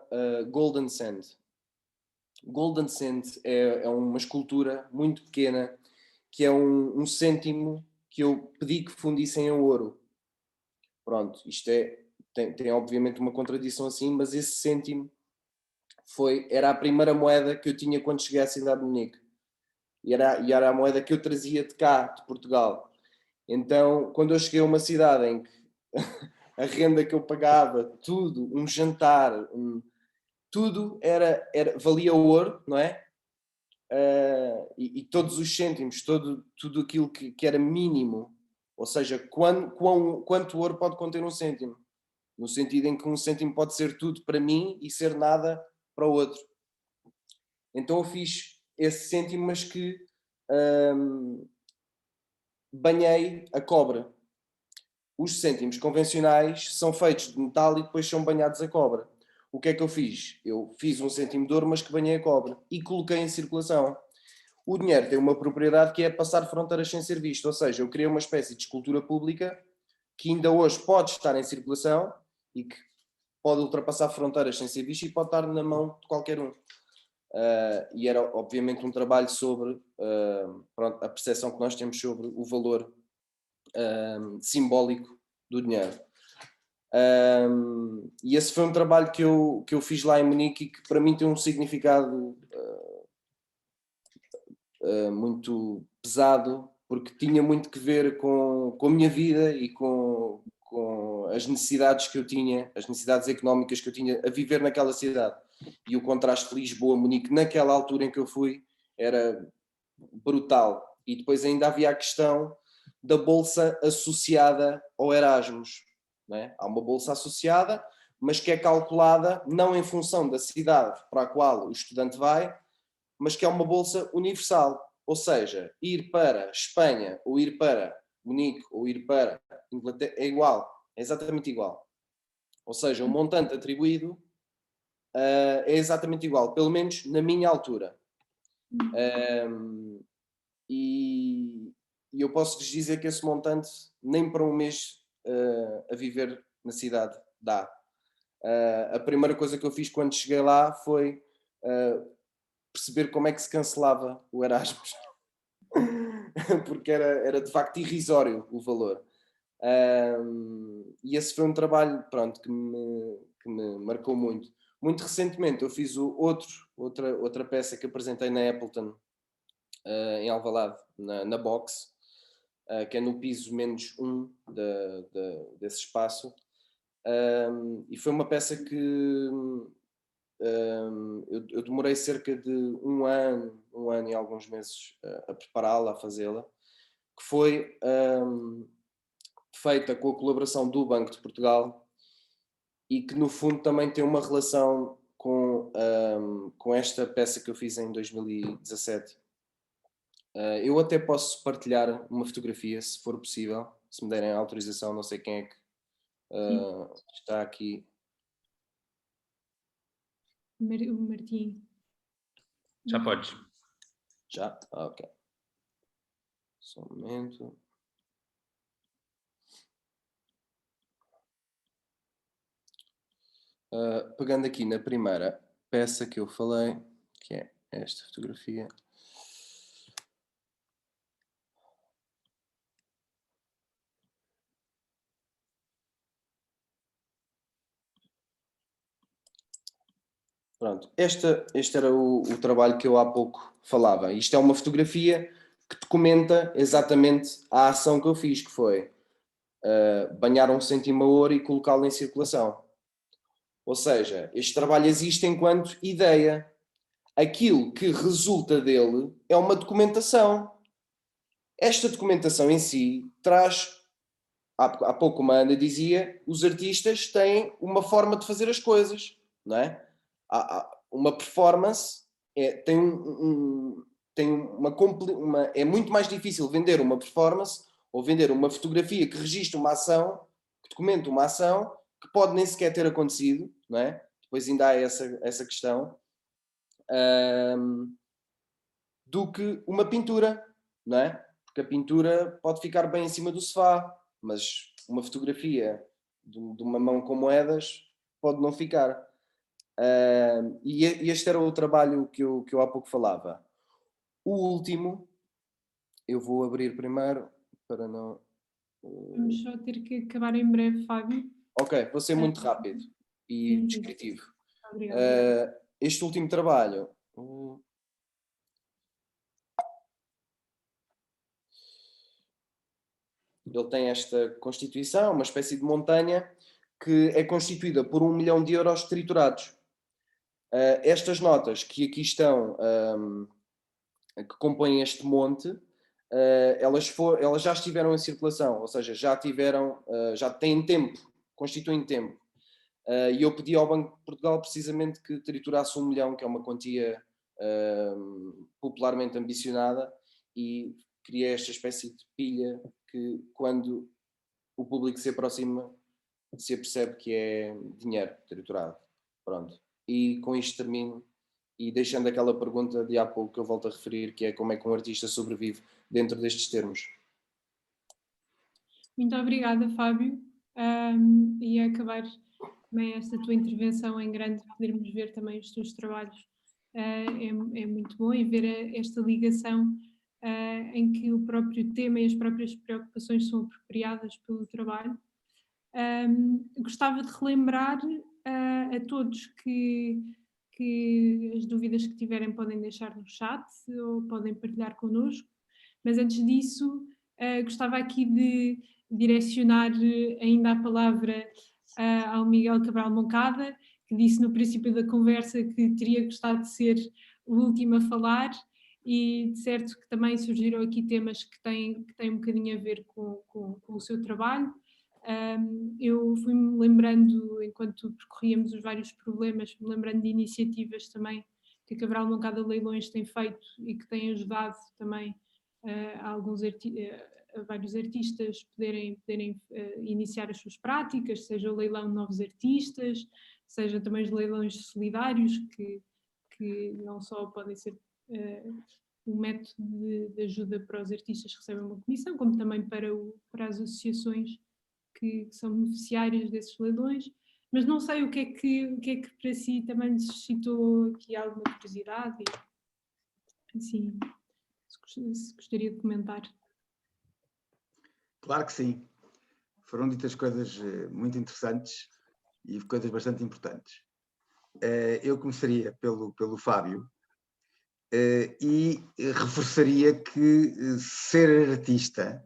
Golden Sand. Golden Sand é uma escultura muito pequena, que é um cêntimo que eu pedi que fundissem em ouro. Pronto, isto tem obviamente uma contradição assim, mas esse cêntimo era a primeira moeda que eu tinha quando cheguei à cidade de Munique. E era a moeda que eu trazia de cá, de Portugal. Então, quando eu cheguei a uma cidade em que a renda que eu pagava, tudo, um jantar, tudo valia ouro, não é? E todos os cêntimos, tudo aquilo que era mínimo, ou seja, quanto ouro pode conter um cêntimo? No sentido em que um cêntimo pode ser tudo para mim e ser nada para o outro. Então eu fiz esse cêntimo, mas que banhei a cobre. Os cêntimos convencionais são feitos de metal e depois são banhados a cobre. O que é que eu fiz? Eu fiz um cêntimo de ouro, mas que banhei a cobre e coloquei em circulação. O dinheiro tem uma propriedade que é passar fronteiras sem ser visto, ou seja, eu criei uma espécie de escultura pública que ainda hoje pode estar em circulação e que pode ultrapassar fronteiras sem ser visto e pode estar na mão de qualquer um. E era obviamente um trabalho sobre a percepção que nós temos sobre o valor simbólico do dinheiro. E esse foi um trabalho que eu fiz lá em Munique e que para mim tem um significado muito pesado, porque tinha muito que ver com a minha vida e com as necessidades que eu tinha, as necessidades económicas que eu tinha a viver naquela cidade. E o contraste de Lisboa-Munique naquela altura em que eu fui era brutal. E depois ainda havia a questão da bolsa associada ao Erasmus. Não é? Há uma bolsa associada, mas que é calculada não em função da cidade para a qual o estudante vai, mas que é uma bolsa universal. Ou seja, ir para Espanha, ou ir para Munique, ou ir para Inglaterra, é igual, é exatamente igual. Ou seja, o montante atribuído é exatamente igual, pelo menos na minha altura. E eu posso-vos dizer que esse montante nem para um mês a viver na cidade dá. A primeira coisa que eu fiz quando cheguei lá foi perceber como é que se cancelava o Erasmus. Porque era de facto irrisório o valor. E esse foi um trabalho, pronto, que me marcou muito. Muito recentemente eu fiz outra peça que apresentei na Appleton, em Alvalade, na Box, que é no piso -1 desse espaço. E foi uma peça que eu demorei cerca de um ano e alguns meses a prepará-la, a fazê-la, que foi feita com a colaboração do Banco de Portugal e que no fundo também tem uma relação com esta peça que eu fiz em 2017. Eu até posso partilhar uma fotografia, se for possível, se me derem a autorização, não sei quem é que está aqui. O Martim. Já podes. Já? Ok. Só um momento. Pegando aqui na primeira peça que eu falei, que é esta fotografia. Pronto, este era o trabalho que eu há pouco falava. Isto é uma fotografia que documenta exatamente a ação que eu fiz, que foi banhar um cêntimo a ouro e colocá-lo em circulação. Ou seja, este trabalho existe enquanto ideia. Aquilo que resulta dele é uma documentação. Esta documentação em si traz, há pouco uma Ana dizia, os artistas têm uma forma de fazer as coisas, não é? Uma performance tem é muito mais difícil vender uma performance ou vender uma fotografia que registra uma ação, que documenta uma ação que pode nem sequer ter acontecido, não é? Depois ainda há essa questão, do que uma pintura, não é? Porque a pintura pode ficar bem em cima do sofá, mas uma fotografia de uma mão com moedas pode não ficar. E este era o trabalho que eu há pouco falava. O último, eu vou abrir primeiro para não... Vamos só ter que acabar em breve, Fábio. Ok, vou ser muito rápido e Sim, descritivo. Obrigada. Este último trabalho... Ele tem esta constituição, uma espécie de montanha que é constituída por 1 milhão de euros triturados. Estas notas que aqui estão, que compõem este monte, elas já estiveram em circulação, ou seja, já têm tempo, constituem tempo. E eu pedi ao Banco de Portugal precisamente que triturasse 1 milhão, que é uma quantia popularmente ambicionada, e criei esta espécie de pilha que, quando o público se aproxima, se apercebe que é dinheiro triturado. Pronto. E com isto termino, e deixando aquela pergunta de há pouco que eu volto a referir, que é como é que um artista sobrevive dentro destes termos. Muito obrigada, Fábio. E a acabar também esta tua intervenção em grande, podermos ver também os teus trabalhos. É muito bom e ver esta ligação em que o próprio tema e as próprias preocupações são apropriadas pelo trabalho. Gostava de relembrar a todos que as dúvidas que tiverem podem deixar no chat ou podem partilhar connosco, mas antes disso gostava aqui de direcionar ainda a palavra ao Miguel Cabral Moncada, que disse no princípio da conversa que teria gostado de ser o último a falar, e de certo que também surgiram aqui temas que têm um bocadinho a ver com o seu trabalho. Eu fui-me lembrando, enquanto percorríamos os vários problemas, fui-me lembrando de iniciativas também que a Cabral Moncada Leilões tem feito e que tem ajudado também a vários artistas poderem iniciar as suas práticas, seja o leilão de novos artistas, seja também os leilões solidários, que não só podem ser um método de ajuda para os artistas que recebem uma comissão, como também para as associações que são beneficiárias desses leilões. Mas não sei o que é que para si também lhe suscitou aqui alguma curiosidade, e assim, se gostaria de comentar. Claro que sim. Foram ditas coisas muito interessantes e coisas bastante importantes. Eu começaria pelo Fábio e reforçaria que ser artista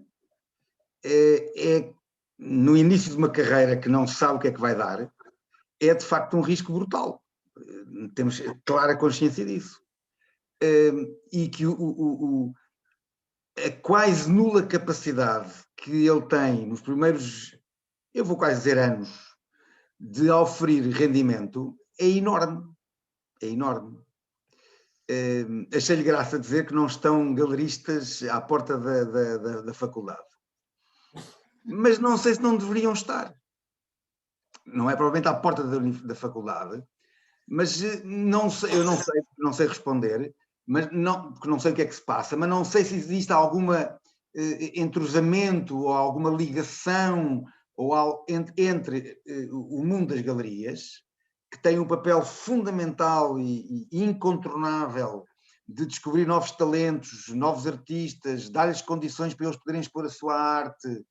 é, no início de uma carreira que não sabe o que é que vai dar, é de facto um risco brutal. Temos clara consciência disso. E que a quase nula capacidade que ele tem nos primeiros, eu vou quase dizer anos, de oferir rendimento é enorme. É enorme. Achei-lhe graça dizer que não estão galeristas à porta da faculdade. Mas não sei se não deveriam estar. Não é provavelmente à porta da faculdade, mas eu não sei responder, mas porque não sei o que é que se passa, mas não sei se existe alguma entrosamento ou alguma ligação entre o mundo das galerias, que tem um papel fundamental e incontornável de descobrir novos talentos, novos artistas, dar-lhes condições para eles poderem expor a sua arte,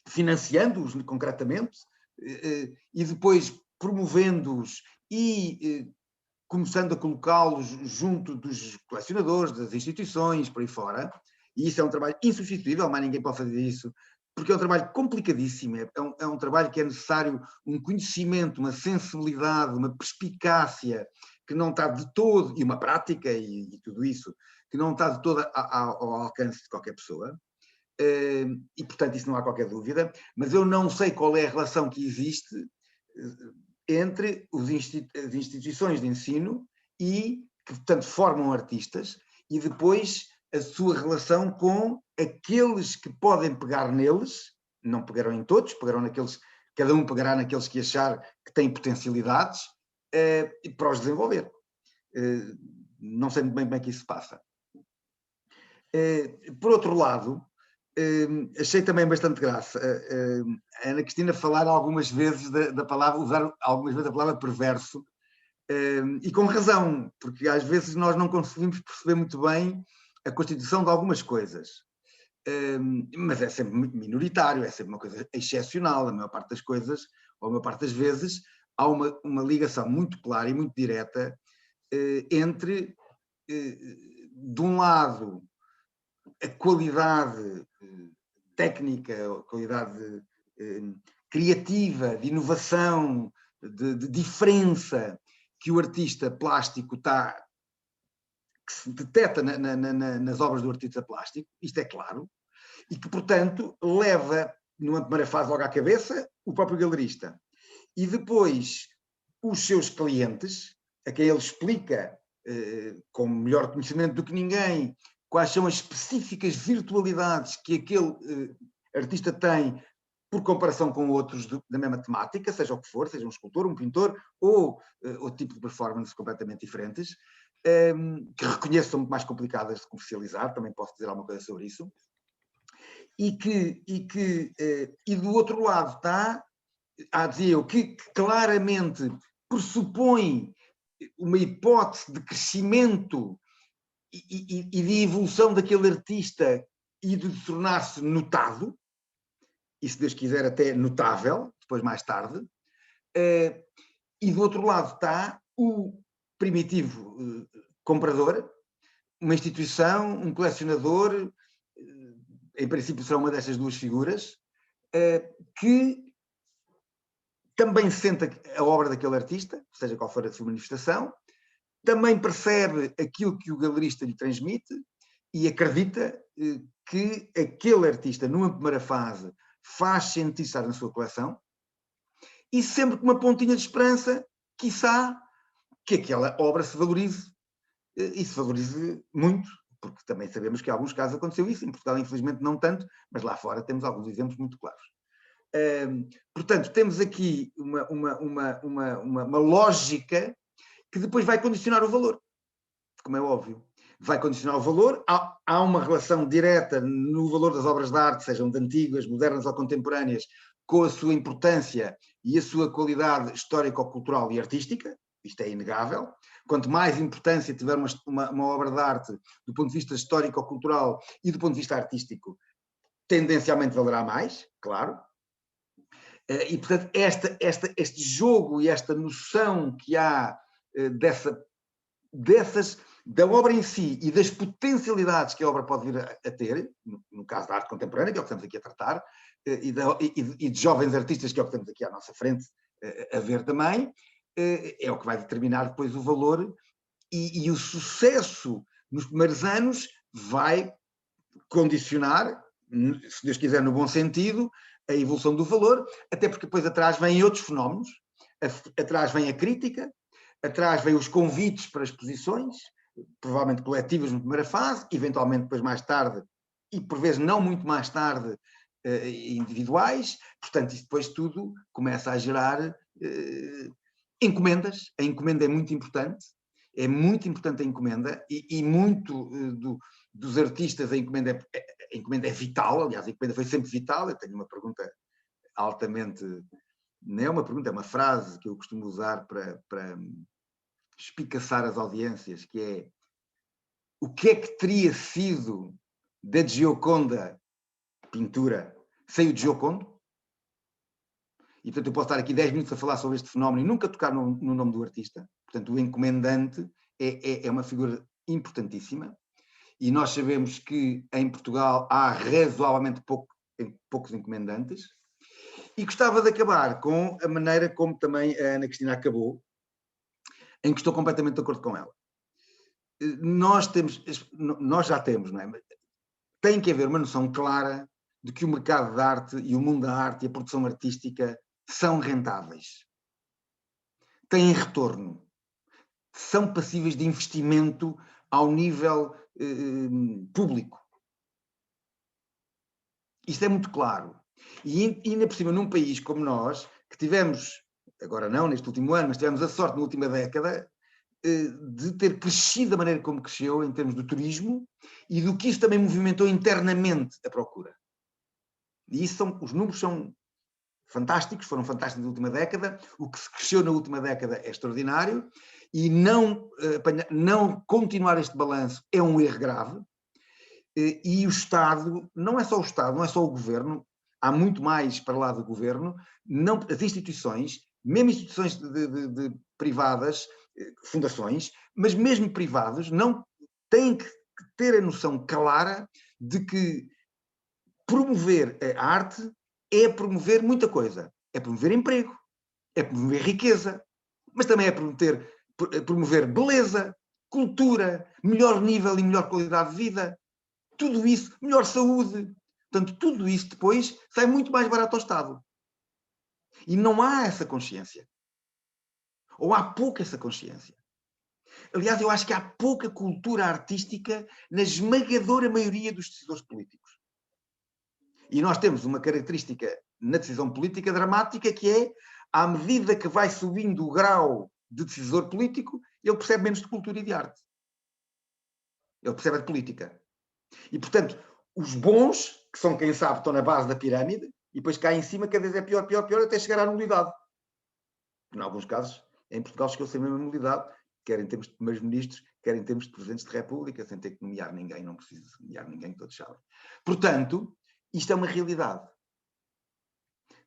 financiando-os concretamente, e depois promovendo-os e começando a colocá-los junto dos colecionadores, das instituições, por aí fora, e isso é um trabalho insubstituível, mais ninguém pode fazer isso, porque é um trabalho complicadíssimo, é um trabalho que é necessário um conhecimento, uma sensibilidade, uma perspicácia, que não está de todo, e uma prática e tudo isso, que não está de todo ao alcance de qualquer pessoa, e portanto isso não há qualquer dúvida, mas eu não sei qual é a relação que existe entre as instituições de ensino e que, portanto, formam artistas, e depois a sua relação com aqueles que podem pegar neles, não pegarão em todos, pegarão naqueles, cada um pegará naqueles que achar que têm potencialidades, para os desenvolver. Não sei muito bem como é que isso se passa. Por outro lado, achei também bastante graça a Ana Cristina falar algumas vezes da palavra, usar algumas vezes a palavra perverso, e com razão, porque às vezes nós não conseguimos perceber muito bem a constituição de algumas coisas, mas é sempre muito minoritário, é sempre uma coisa excepcional. A maior parte das coisas, ou a maior parte das vezes, há uma ligação muito clara e muito direta entre, de um lado, a qualidade técnica, a qualidade criativa, de inovação, de diferença que o artista plástico que se detecta nas obras do artista plástico, isto é claro, e que, portanto, leva, numa primeira fase, logo à cabeça, o próprio galerista. E depois, os seus clientes, a quem ele explica, com melhor conhecimento do que ninguém, quais são as específicas virtualidades que aquele artista tem por comparação com outros da mesma temática, seja o que for, seja um escultor, um pintor, ou outro tipo de performance completamente diferentes, que reconheço são muito mais complicadas de comercializar, também posso dizer alguma coisa sobre isso, e do outro lado está, dizia eu, que claramente pressupõe uma hipótese de crescimento e de evolução daquele artista e de tornar-se notado, e se Deus quiser até notável, depois mais tarde, e do outro lado está o primitivo comprador, uma instituição, um colecionador, em princípio será uma dessas duas figuras, que também sente a obra daquele artista, seja qual for a sua manifestação, também percebe aquilo que o galerista lhe transmite e acredita que aquele artista, numa primeira fase, faz sentido estar na sua coleção, e sempre com uma pontinha de esperança, quiçá, que aquela obra se valorize, e se valorize muito, porque também sabemos que em alguns casos aconteceu isso, em Portugal infelizmente não tanto, mas lá fora temos alguns exemplos muito claros. Portanto, temos aqui uma lógica que depois vai condicionar o valor, como é óbvio. Vai condicionar o valor, há uma relação direta no valor das obras de arte, sejam de antigas, modernas ou contemporâneas, com a sua importância e a sua qualidade histórico-cultural e artística, isto é inegável. Quanto mais importância tiver uma obra de arte do ponto de vista histórico-cultural e do ponto de vista artístico, tendencialmente valerá mais, claro. E, portanto, este jogo e esta noção que há da obra em si e das potencialidades que a obra pode vir a ter, no caso da arte contemporânea, que é o que estamos aqui a tratar, e de jovens artistas, que é o que temos aqui à nossa frente a ver também, é o que vai determinar depois o valor, e o sucesso nos primeiros anos vai condicionar, se Deus quiser no bom sentido, a evolução do valor, até porque depois atrás vêm outros fenómenos, atrás vem a crítica, atrás vêm os convites para exposições, provavelmente coletivas na primeira fase, eventualmente depois mais tarde, e por vezes não muito mais tarde, individuais. Portanto, isso depois tudo começa a gerar encomendas. A encomenda é muito importante a encomenda, e muito dos artistas a encomenda é vital. Aliás, a encomenda foi sempre vital. Eu tenho uma pergunta altamente, não é uma pergunta, é uma frase que eu costumo usar para espicaçar as audiências, que é: o que é que teria sido da Gioconda pintura sem o Giocondo? e portanto eu posso estar aqui 10 minutos a falar sobre este fenómeno e nunca tocar no nome do artista. Portanto, o encomendante é uma figura importantíssima, e nós sabemos que em Portugal há razoavelmente poucos encomendantes, e gostava de acabar com a maneira como também a Ana Cristina acabou, em que estou completamente de acordo com ela. Nós já temos, não é? Tem que haver uma noção clara de que o mercado da arte e o mundo da arte e a produção artística são rentáveis, têm retorno, são passíveis de investimento ao nível público. Isto é muito claro. E ainda por cima, num país como nós, que tivemos, agora não neste último ano, mas tivemos a sorte na última década de ter crescido da maneira como cresceu em termos do turismo e do que isso também movimentou internamente a procura. E os números são fantásticos, foram fantásticos na última década, o que se cresceu na última década é extraordinário, e não continuar este balanço é um erro grave, e o Estado, não é só o Estado, não é só o Governo, há muito mais para lá do Governo, as instituições, mesmo instituições privadas, fundações, mas mesmo privados, não têm que ter a noção clara de que promover a arte é promover muita coisa. É promover emprego, é promover riqueza, mas também é promover beleza, cultura, melhor nível e melhor qualidade de vida. Tudo isso, melhor saúde. Portanto, tudo isso depois sai muito mais barato ao Estado. E não há essa consciência. Ou há pouca essa consciência. Aliás, eu acho que há pouca cultura artística na esmagadora maioria dos decisores políticos. E nós temos uma característica na decisão política dramática, que é, à medida que vai subindo o grau de decisor político, ele percebe menos de cultura e de arte. Ele percebe de política. E, portanto, os bons, que são, quem sabe, estão na base da pirâmide, e depois cá em cima, cada vez é pior, pior, pior, até chegar à nulidade. Em alguns casos, em Portugal chegou-se a mesma nulidade, quer em termos de primeiros-ministros, quer em termos de presidentes de república, sem ter que nomear ninguém, não precisa nomear ninguém, todos sabem. Portanto, isto é uma realidade.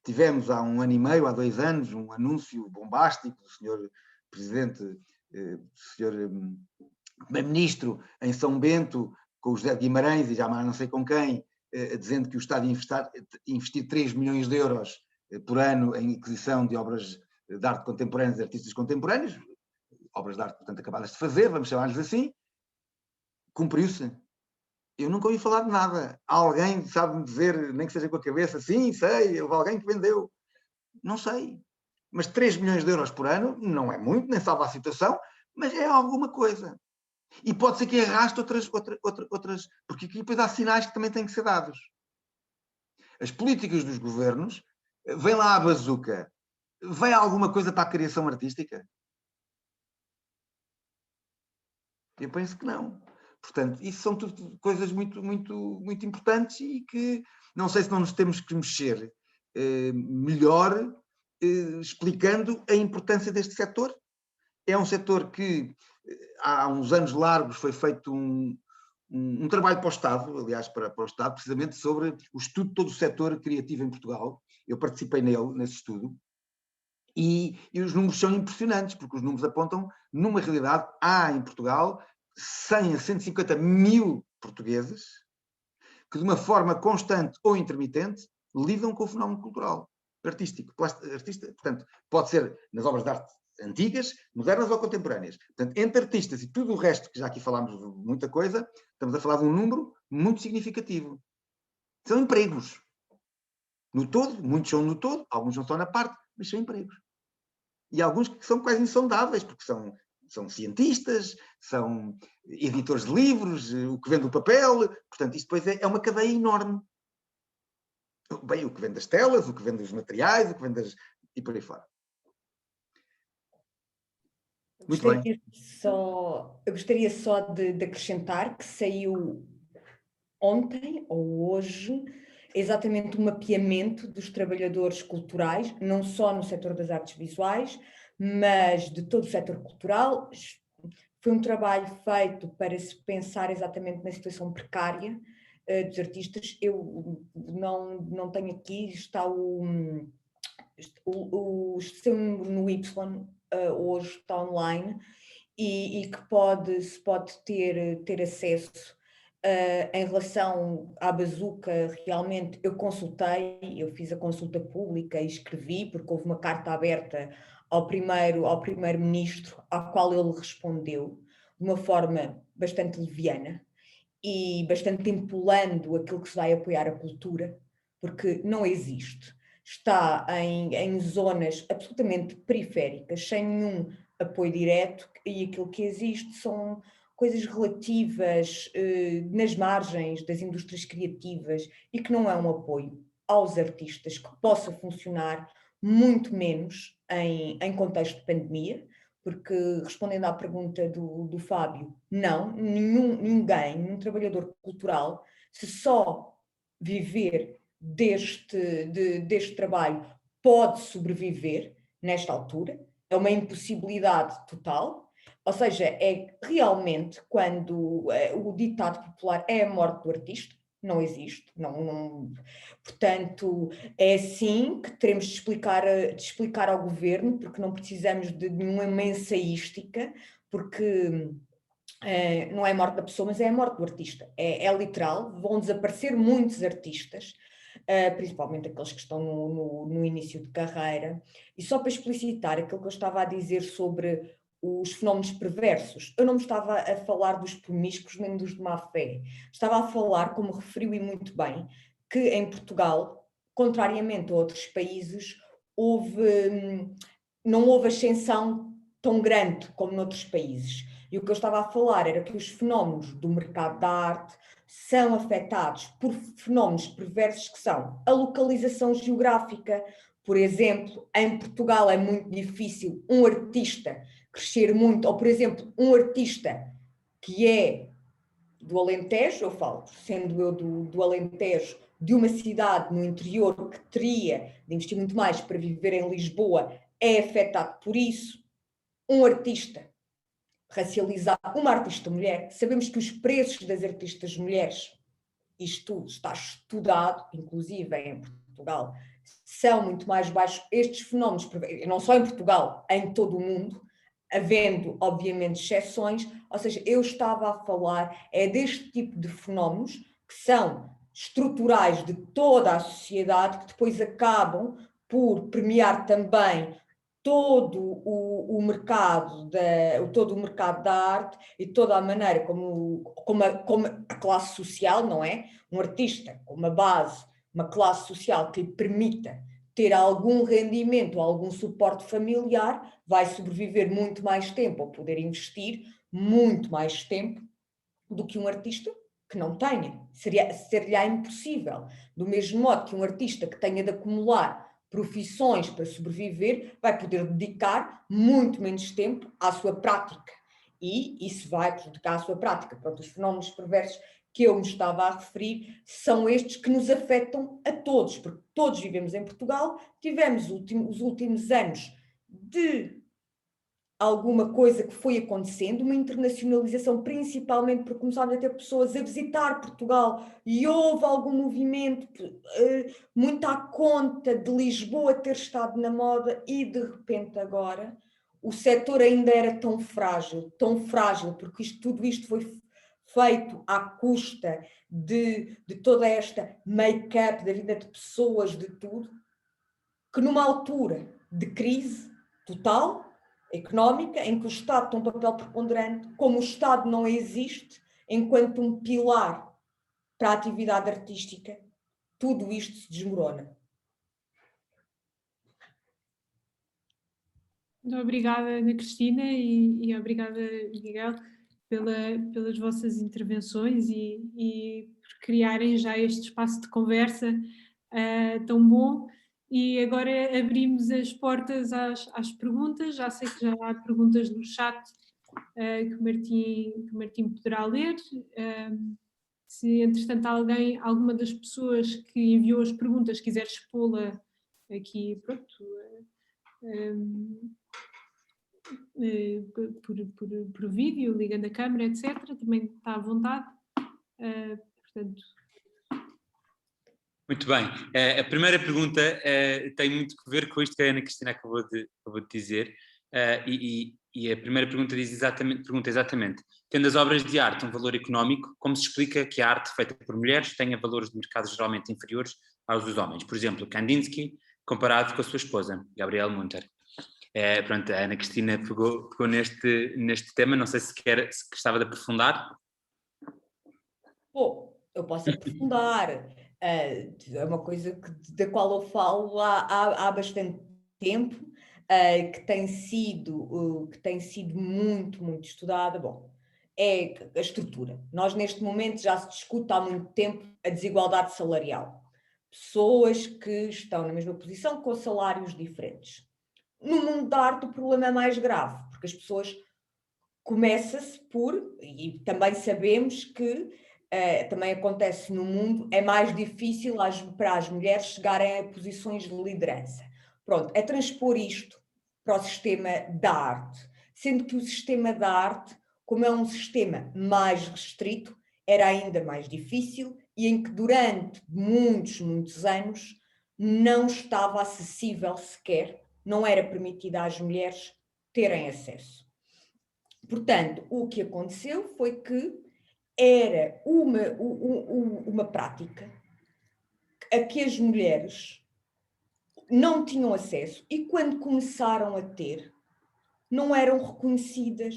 Tivemos há 1 ano e meio, há 2 anos, um anúncio bombástico do Sr. Presidente, do Sr. Primeiro-Ministro em São Bento, com o José de Guimarães e já mais não sei com quem, dizendo que o Estado ia investir 3 milhões de euros por ano em aquisição de obras de arte contemporâneas, de artistas contemporâneos, obras de arte, portanto, acabadas de fazer, vamos chamar-lhes assim. Cumpriu-se. Eu nunca ouvi falar de nada. Alguém sabe-me dizer, nem que seja com a cabeça, sim, sei, houve alguém que vendeu. Não sei. Mas 3 milhões de euros por ano não é muito, nem salva a situação, mas é alguma coisa. E pode ser que arraste outras, porque aqui depois há sinais que também têm que ser dados. As políticas dos governos, vem lá a bazuca, vem alguma coisa para a criação artística? Eu penso que não. Portanto, isso são tudo coisas muito, muito, muito importantes e que não sei se não nos temos que mexer melhor explicando a importância deste setor. É um setor que há uns anos largos foi feito um trabalho para o Estado, aliás, para o Estado, precisamente sobre o estudo de todo o setor criativo em Portugal. Eu participei nesse estudo. E os números são impressionantes, porque os números apontam, numa realidade, há em Portugal 100 a 150 mil portugueses que, de uma forma constante ou intermitente, lidam com o fenómeno cultural, artístico. Portanto, pode ser nas obras de arte antigas, modernas ou contemporâneas. Portanto, entre artistas e tudo o resto, que já aqui falámos de muita coisa, estamos a falar de um número muito significativo. São empregos. No todo, muitos são no todo, alguns não são na parte, mas são empregos. E alguns que são quase insondáveis, porque são cientistas, são editores de livros, o que vende o papel, portanto, isto depois é uma cadeia enorme. Bem, o que vende as telas, o que vende os materiais, o que vende e por aí fora. Muito bem. Eu gostaria só de acrescentar que saiu ontem ou hoje exatamente um mapeamento dos trabalhadores culturais, não só no setor das artes visuais, mas de todo o setor cultural. Foi um trabalho feito para se pensar exatamente na situação precária dos artistas. Eu não tenho aqui, está o sistema no Y hoje está online e que se pode ter acesso. Em relação à bazuca, realmente eu fiz a consulta pública e escrevi, porque houve uma carta aberta ao primeiro-ministro, à qual ele respondeu de uma forma bastante leviana e bastante empolando aquilo que se vai apoiar a cultura, porque não existe. Está em zonas absolutamente periféricas, sem nenhum apoio direto, e aquilo que existe são coisas relativas nas margens das indústrias criativas e que não é um apoio aos artistas que possa funcionar, muito menos em contexto de pandemia, porque, respondendo à pergunta do Fábio, não, nenhum trabalhador cultural, se só viver deste trabalho, pode sobreviver nesta altura, é uma impossibilidade total. Ou seja, é realmente quando o ditado popular é a morte do artista, não existe, portanto, é assim que teremos de explicar ao governo, porque não precisamos de nenhuma ensaística, porque não é a morte da pessoa, mas é a morte do artista, é literal, vão desaparecer muitos artistas, principalmente aqueles que estão no início de carreira. E só para explicitar aquilo que eu estava a dizer sobre os fenómenos perversos, eu não me estava a falar dos promíscuos nem dos de má fé, estava a falar, como referiu e muito bem, que em Portugal, contrariamente a outros países, não houve ascensão tão grande como noutros países. E o que eu estava a falar era que os fenómenos do mercado da arte são afetados por fenómenos perversos que são a localização geográfica. Por exemplo, em Portugal é muito difícil um artista crescer muito, ou por exemplo, um artista que é do Alentejo, eu falo, sendo eu do Alentejo, de uma cidade no interior que teria de investir muito mais para viver em Lisboa, é afetado por isso. Um artista racializado, uma artista mulher, sabemos que os preços das artistas mulheres, isto está estudado, inclusive em Portugal, são muito mais baixos. Estes fenómenos, não só em Portugal, em todo o mundo, havendo, obviamente, exceções, ou seja, eu estava a falar deste tipo de fenómenos que são estruturais de toda a sociedade, que depois acabam por permear também todo o mercado da arte e toda a maneira como a classe social, não é? Um artista com uma base, uma classe social que lhe permita ter algum rendimento, algum suporte familiar, vai sobreviver muito mais tempo ou poder investir muito mais tempo do que um artista que não tenha. Ser-lhe impossível. Do mesmo modo que um artista que tenha de acumular profissões para sobreviver, vai poder dedicar muito menos tempo à sua prática. E isso vai prejudicar a sua prática. Pronto, os fenómenos perversos que eu me estava a referir são estes que nos afetam a todos, porque todos vivemos em Portugal, tivemos os últimos anos de alguma coisa que foi acontecendo, uma internacionalização, principalmente porque começaram a ter pessoas a visitar Portugal e houve algum movimento muito à conta de Lisboa ter estado na moda e de repente agora o setor ainda era tão frágil, porque tudo isto foi feito à custa de toda esta make-up da vida de pessoas, de tudo, que numa altura de crise total, económica, em que o Estado tem um papel preponderante, como o Estado não existe enquanto um pilar para a atividade artística, tudo isto se desmorona. Muito obrigada, Ana Cristina, e obrigada, Miguel, pelas vossas intervenções e por criarem já este espaço de conversa tão bom. E agora abrimos as portas às perguntas. Já sei que já há perguntas no chat que o Martim poderá ler. Se, entretanto, alguma das pessoas que enviou as perguntas quiser expô-la aqui, pronto, por vídeo, ligando a câmera, etc., também está à vontade. Portanto, Muito bem. A primeira pergunta tem muito a ver com isto que a Ana Cristina acabou de dizer. E a primeira pergunta pergunta exatamente: tendo as obras de arte um valor económico, como se explica que a arte feita por mulheres tenha valores de mercado geralmente inferiores aos dos homens? Por exemplo, Kandinsky, comparado com a sua esposa, Gabrielle Munter. Pronto, a Ana Cristina pegou neste tema, não sei se gostava de aprofundar. Bom, eu posso aprofundar. É uma coisa da qual eu falo há bastante tempo, que tem sido muito, muito estudada. Bom, é a estrutura. Nós, neste momento, já se discute há muito tempo a desigualdade salarial. Pessoas que estão na mesma posição com salários diferentes. No mundo da arte, o problema é mais grave, porque as pessoas começa-se por, e também sabemos que também acontece no mundo, é mais difícil para as mulheres chegarem a posições de liderança. Pronto, é transpor isto para o sistema da arte, sendo que o sistema da arte, como é um sistema mais restrito, era ainda mais difícil e em que durante muitos, muitos anos não estava acessível sequer, não era permitido às mulheres terem acesso. Portanto, o que aconteceu foi que era uma prática a que as mulheres não tinham acesso e, quando começaram a ter, não eram reconhecidas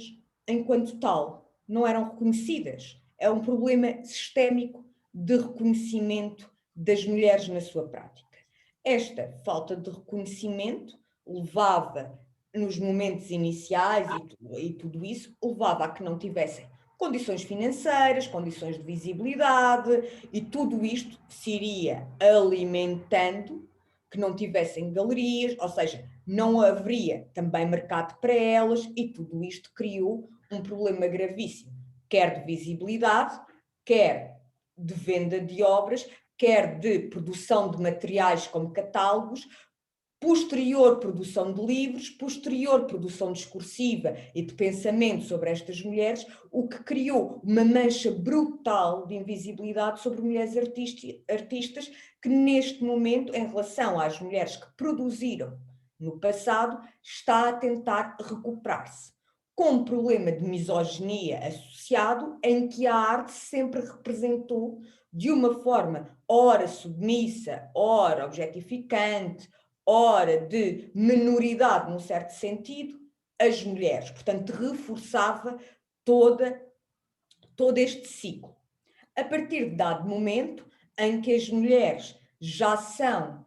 enquanto tal, não eram reconhecidas. É um problema sistémico de reconhecimento das mulheres na sua prática. Esta falta de reconhecimento levava, nos momentos iniciais e tudo isso, levava a que não tivessem condições financeiras, condições de visibilidade, e tudo isto se iria alimentando, que não tivessem galerias, ou seja, não haveria também mercado para elas, e tudo isto criou um problema gravíssimo, quer de visibilidade, quer de venda de obras, quer de produção de materiais como catálogos, posterior produção de livros, posterior produção discursiva e de pensamento sobre estas mulheres, o que criou uma mancha brutal de invisibilidade sobre mulheres artistas que neste momento, em relação às mulheres que produziram no passado, está a tentar recuperar-se, com um problema de misoginia associado, em que a arte sempre representou de uma forma ora submissa, ora objetificante, ora de menoridade, num certo sentido, as mulheres. Portanto, reforçava todo este ciclo. A partir de dado momento em que as mulheres já são,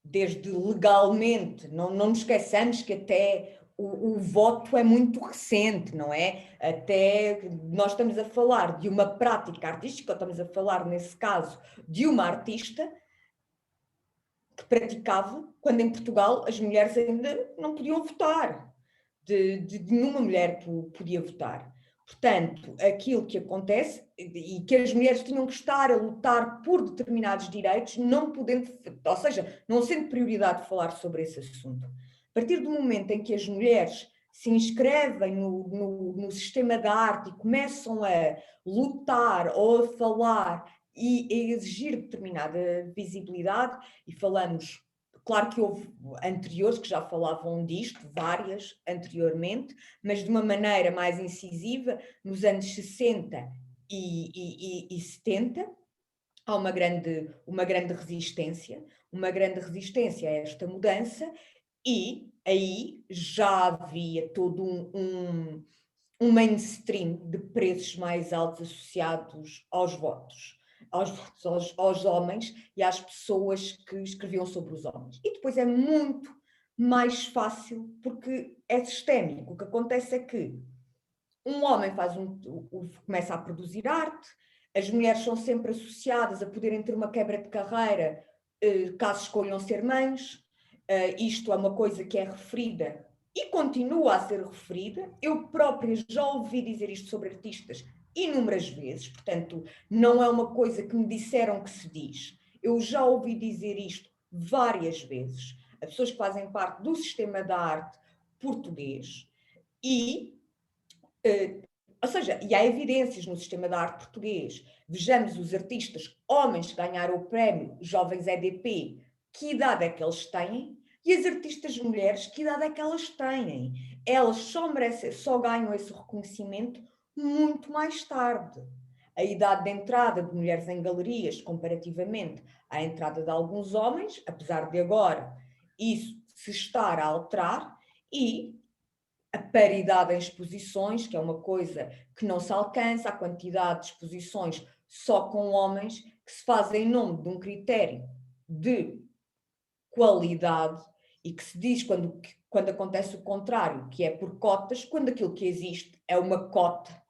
desde legalmente, não nos esqueçamos que até o voto é muito recente, não é? Até nós estamos a falar de uma prática artística, estamos a falar, nesse caso, de uma artista que praticava, quando em Portugal as mulheres ainda não podiam votar, de nenhuma mulher podia votar. Portanto, aquilo que acontece, e que as mulheres tinham que estar a lutar por determinados direitos, não podendo, ou seja, não sendo prioridade falar sobre esse assunto. A partir do momento em que as mulheres se inscrevem no sistema da arte e começam a lutar ou a falar e a exigir determinada visibilidade, e falamos, claro que houve anteriores que já falavam disto, várias anteriormente, mas de uma maneira mais incisiva, nos anos 60 e 70, há uma grande resistência a esta mudança, e aí já havia todo um mainstream de preços mais altos associados aos votos, aos homens e às pessoas que escreviam sobre os homens. E depois é muito mais fácil, porque é sistémico. O que acontece é que um homem começa a produzir arte, as mulheres são sempre associadas a poderem ter uma quebra de carreira caso escolham ser mães. Isto é uma coisa que é referida e continua a ser referida. Eu própria já ouvi dizer isto sobre artistas inúmeras vezes, portanto, não é uma coisa que me disseram que se diz. Eu já ouvi dizer isto várias vezes a pessoas que fazem parte do sistema da arte português, e Ou seja, e há evidências no sistema da arte português. Vejamos os artistas homens que ganharam o prémio Jovens EDP, que idade é que eles têm? E as artistas mulheres, que idade é que elas têm? Elas só ganham esse reconhecimento muito mais tarde. A idade de entrada de mulheres em galerias, comparativamente à entrada de alguns homens, apesar de agora isso se estar a alterar, e a paridade em exposições, que é uma coisa que não se alcança, a quantidade de exposições só com homens, que se fazem em nome de um critério de qualidade e que se diz quando acontece o contrário, que é por cotas, quando aquilo que existe é uma cota,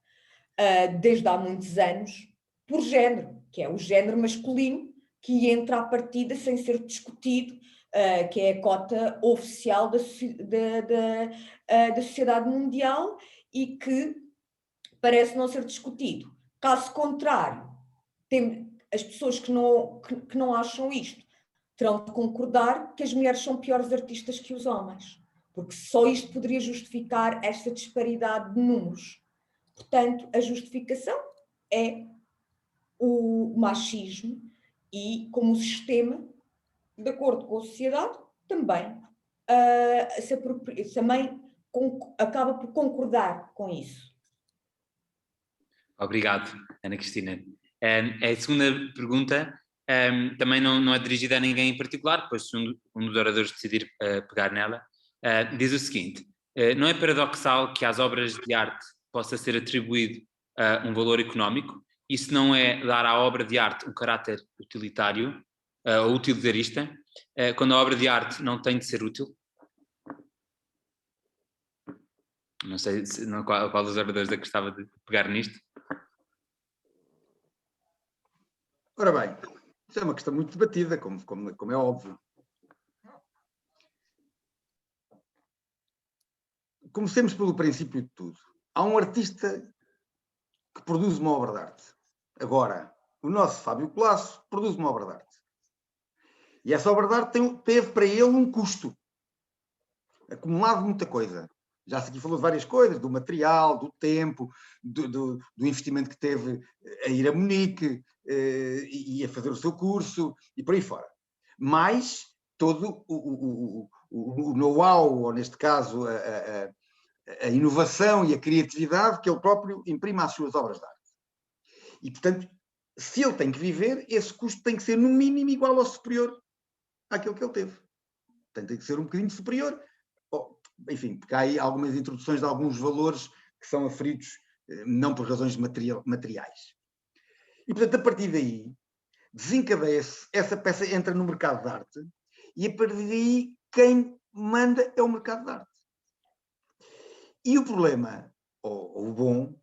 desde há muitos anos, por género, que é o género masculino, que entra à partida sem ser discutido, que é a cota oficial da sociedade mundial e que parece não ser discutido. Caso contrário, as pessoas que não acham isto terão de concordar que as mulheres são piores artistas que os homens, porque só isto poderia justificar esta disparidade de números. Portanto, a justificação é o machismo e como o sistema, de acordo com a sociedade, também acaba por concordar com isso. Obrigado, Ana Cristina. A segunda pergunta também não é dirigida a ninguém em particular, pois se um dos oradores decidir pegar nela, diz o seguinte: não é paradoxal que às obras de arte possa ser atribuído um valor económico? Isso não é dar à obra de arte um caráter utilitário ou utilitarista, quando a obra de arte não tem de ser útil? Não sei qual dos oradores é que gostava de pegar nisto. Ora bem, isso é uma questão muito debatida, como é óbvio. Comecemos pelo princípio de tudo. Há um artista que produz uma obra de arte. Agora, o nosso Fábio Colasso produz uma obra de arte. E essa obra de arte teve para ele um custo. Acumulado de muita coisa. Já se aqui falou de várias coisas, do material, do tempo, do investimento que teve a ir a Munique e a fazer o seu curso e por aí fora. Mais todo o know-how, ou neste caso a inovação e a criatividade que ele próprio imprime às suas obras de arte. E, portanto, se ele tem que viver, esse custo tem que ser no mínimo igual ou superior àquilo que ele teve. Portanto, tem que ser um bocadinho superior. Enfim, porque há aí algumas introduções de alguns valores que são aferidos não por razões materiais. E, portanto, a partir daí, desencadeia-se, essa peça entra no mercado de arte e, a partir daí, quem manda é o mercado de arte. E o problema, ou o bom,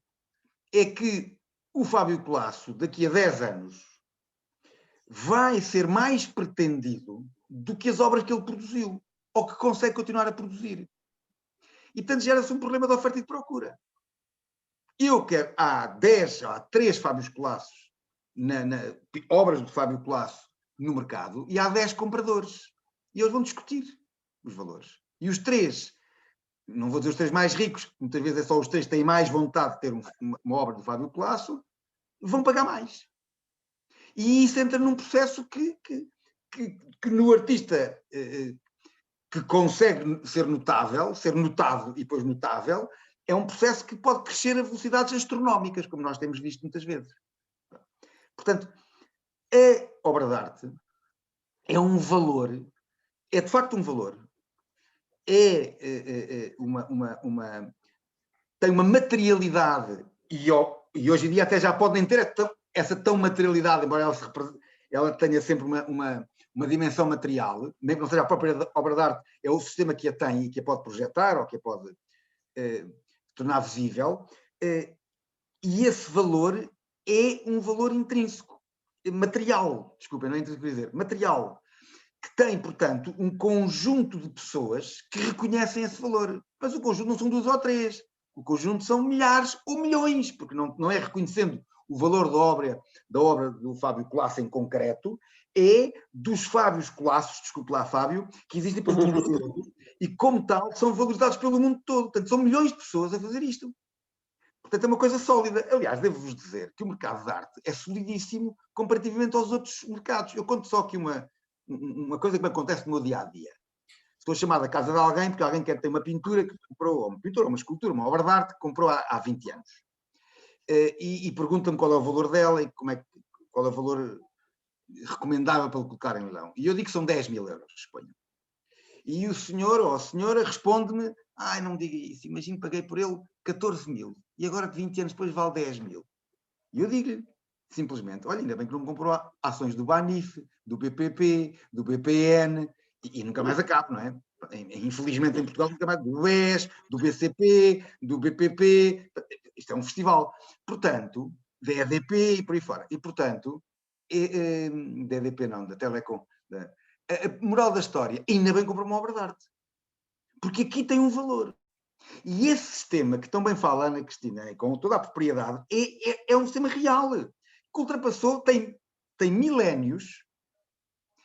é que o Fábio Colasso, daqui a 10 anos, vai ser mais pretendido do que as obras que ele produziu, ou que consegue continuar a produzir. E, portanto, gera-se um problema de oferta e de procura. Há 3 Fábios Colassos, obras do Fábio Colasso no mercado, e há 10 compradores. E eles vão discutir os valores. E os 3, não vou dizer os 3 mais ricos, muitas vezes é só os 3 que têm mais vontade de ter uma obra do Fábio Colasso, vão pagar mais. E isso entra num processo que no artista que consegue ser notado e depois notável, é um processo que pode crescer a velocidades astronómicas, como nós temos visto muitas vezes. Portanto, a obra de arte é um valor, é de facto um valor, tem uma materialidade e hoje em dia até já podem ter essa tão materialidade, embora ela tenha sempre uma dimensão material, mesmo que não seja a própria obra de arte, é o sistema que a tem e que a pode projetar ou que a pode tornar visível, e esse valor é um valor intrínseco, material, desculpem, não é intrínseco dizer, material, que tem, portanto, um conjunto de pessoas que reconhecem esse valor. Mas o conjunto não são 2 ou 3, o conjunto são milhares ou milhões, porque não é reconhecendo o valor da obra do Fábio Colasso em concreto, é dos Fábios Colassos, desculpe lá, Fábio, que existem pelo mundo todo, e como tal são valorizados pelo mundo todo. Portanto, são milhões de pessoas a fazer isto. Portanto, é uma coisa sólida. Aliás, devo-vos dizer que o mercado de arte é solidíssimo comparativamente aos outros mercados. Eu conto só aqui uma coisa que me acontece no meu dia-a-dia. Estou chamado à casa de alguém porque alguém quer ter uma pintura que comprou, ou uma pintura, uma escultura, uma obra de arte que comprou há 20 anos. E pergunta-me qual é o valor dela e qual é o valor recomendável para colocar em leilão. E eu digo que são 10 mil euros, suponho. E o senhor ou a senhora responde-me: ai, não me diga isso, imagino que paguei por ele 14 mil e agora que 20 anos depois vale 10 mil. E eu digo-lhe, simplesmente, olha, ainda bem que não me comprou ações do BANIF, do BPP, do BPN, e nunca mais acabo, não é? Infelizmente em Portugal nunca mais, do BES, do BCP, do BPP, isto é um festival. Portanto, da EDP e por aí fora. E, portanto, da EDP não, da Telecom, a moral da história, ainda bem que comprou uma obra de arte. Porque aqui tem um valor. E esse sistema que tão bem fala a Ana Cristina, com toda a propriedade, é um sistema real, que ultrapassou, tem milénios,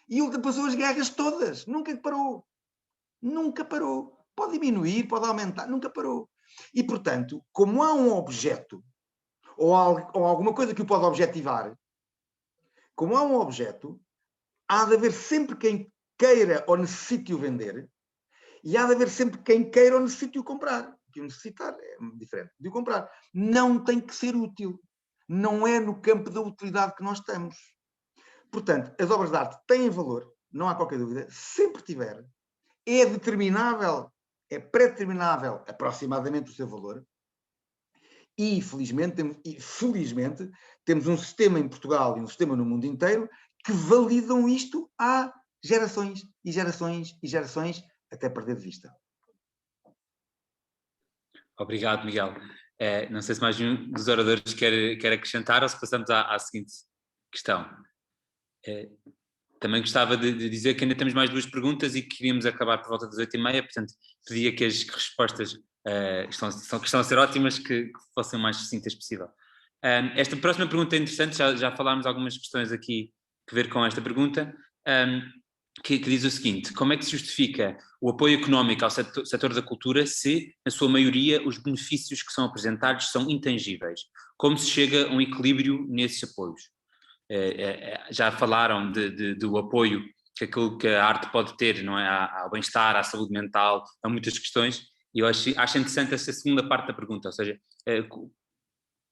e ultrapassou as guerras todas. Nunca parou. Nunca parou. Pode diminuir, pode aumentar, nunca parou. E, portanto, como há um objeto, ou alguma coisa que o pode objetivar, como há um objeto, há de haver sempre quem queira ou necessite o vender, e há de haver sempre quem queira ou necessite o comprar. Que o necessitar é diferente de o comprar. Não tem que ser útil. Não é no campo da utilidade que nós estamos. Portanto, as obras de arte têm valor, não há qualquer dúvida, sempre tiver. É determinável, é pré-determinável aproximadamente o seu valor. E, felizmente, temos um sistema em Portugal e um sistema no mundo inteiro que validam isto há gerações e gerações e gerações, até perder de vista. Obrigado, Miguel. Não sei se mais um dos oradores quer acrescentar ou se passamos à seguinte questão. Também gostava de dizer que ainda temos mais 2 perguntas e que queríamos acabar por volta das 8h30, portanto, pedia que as respostas estão a ser ótimas, que fossem o mais sucintas possível. Esta próxima pergunta é interessante, já falámos algumas questões aqui que ver com esta pergunta, que diz o seguinte: como é que se justifica o apoio económico ao setor da cultura se, na sua maioria, os benefícios que são apresentados são intangíveis? Como se chega a um equilíbrio nesses apoios? Já falaram do apoio que a arte pode ter, não é? Ao bem-estar, à saúde mental, a muitas questões, e eu acho interessante essa segunda parte da pergunta, ou seja,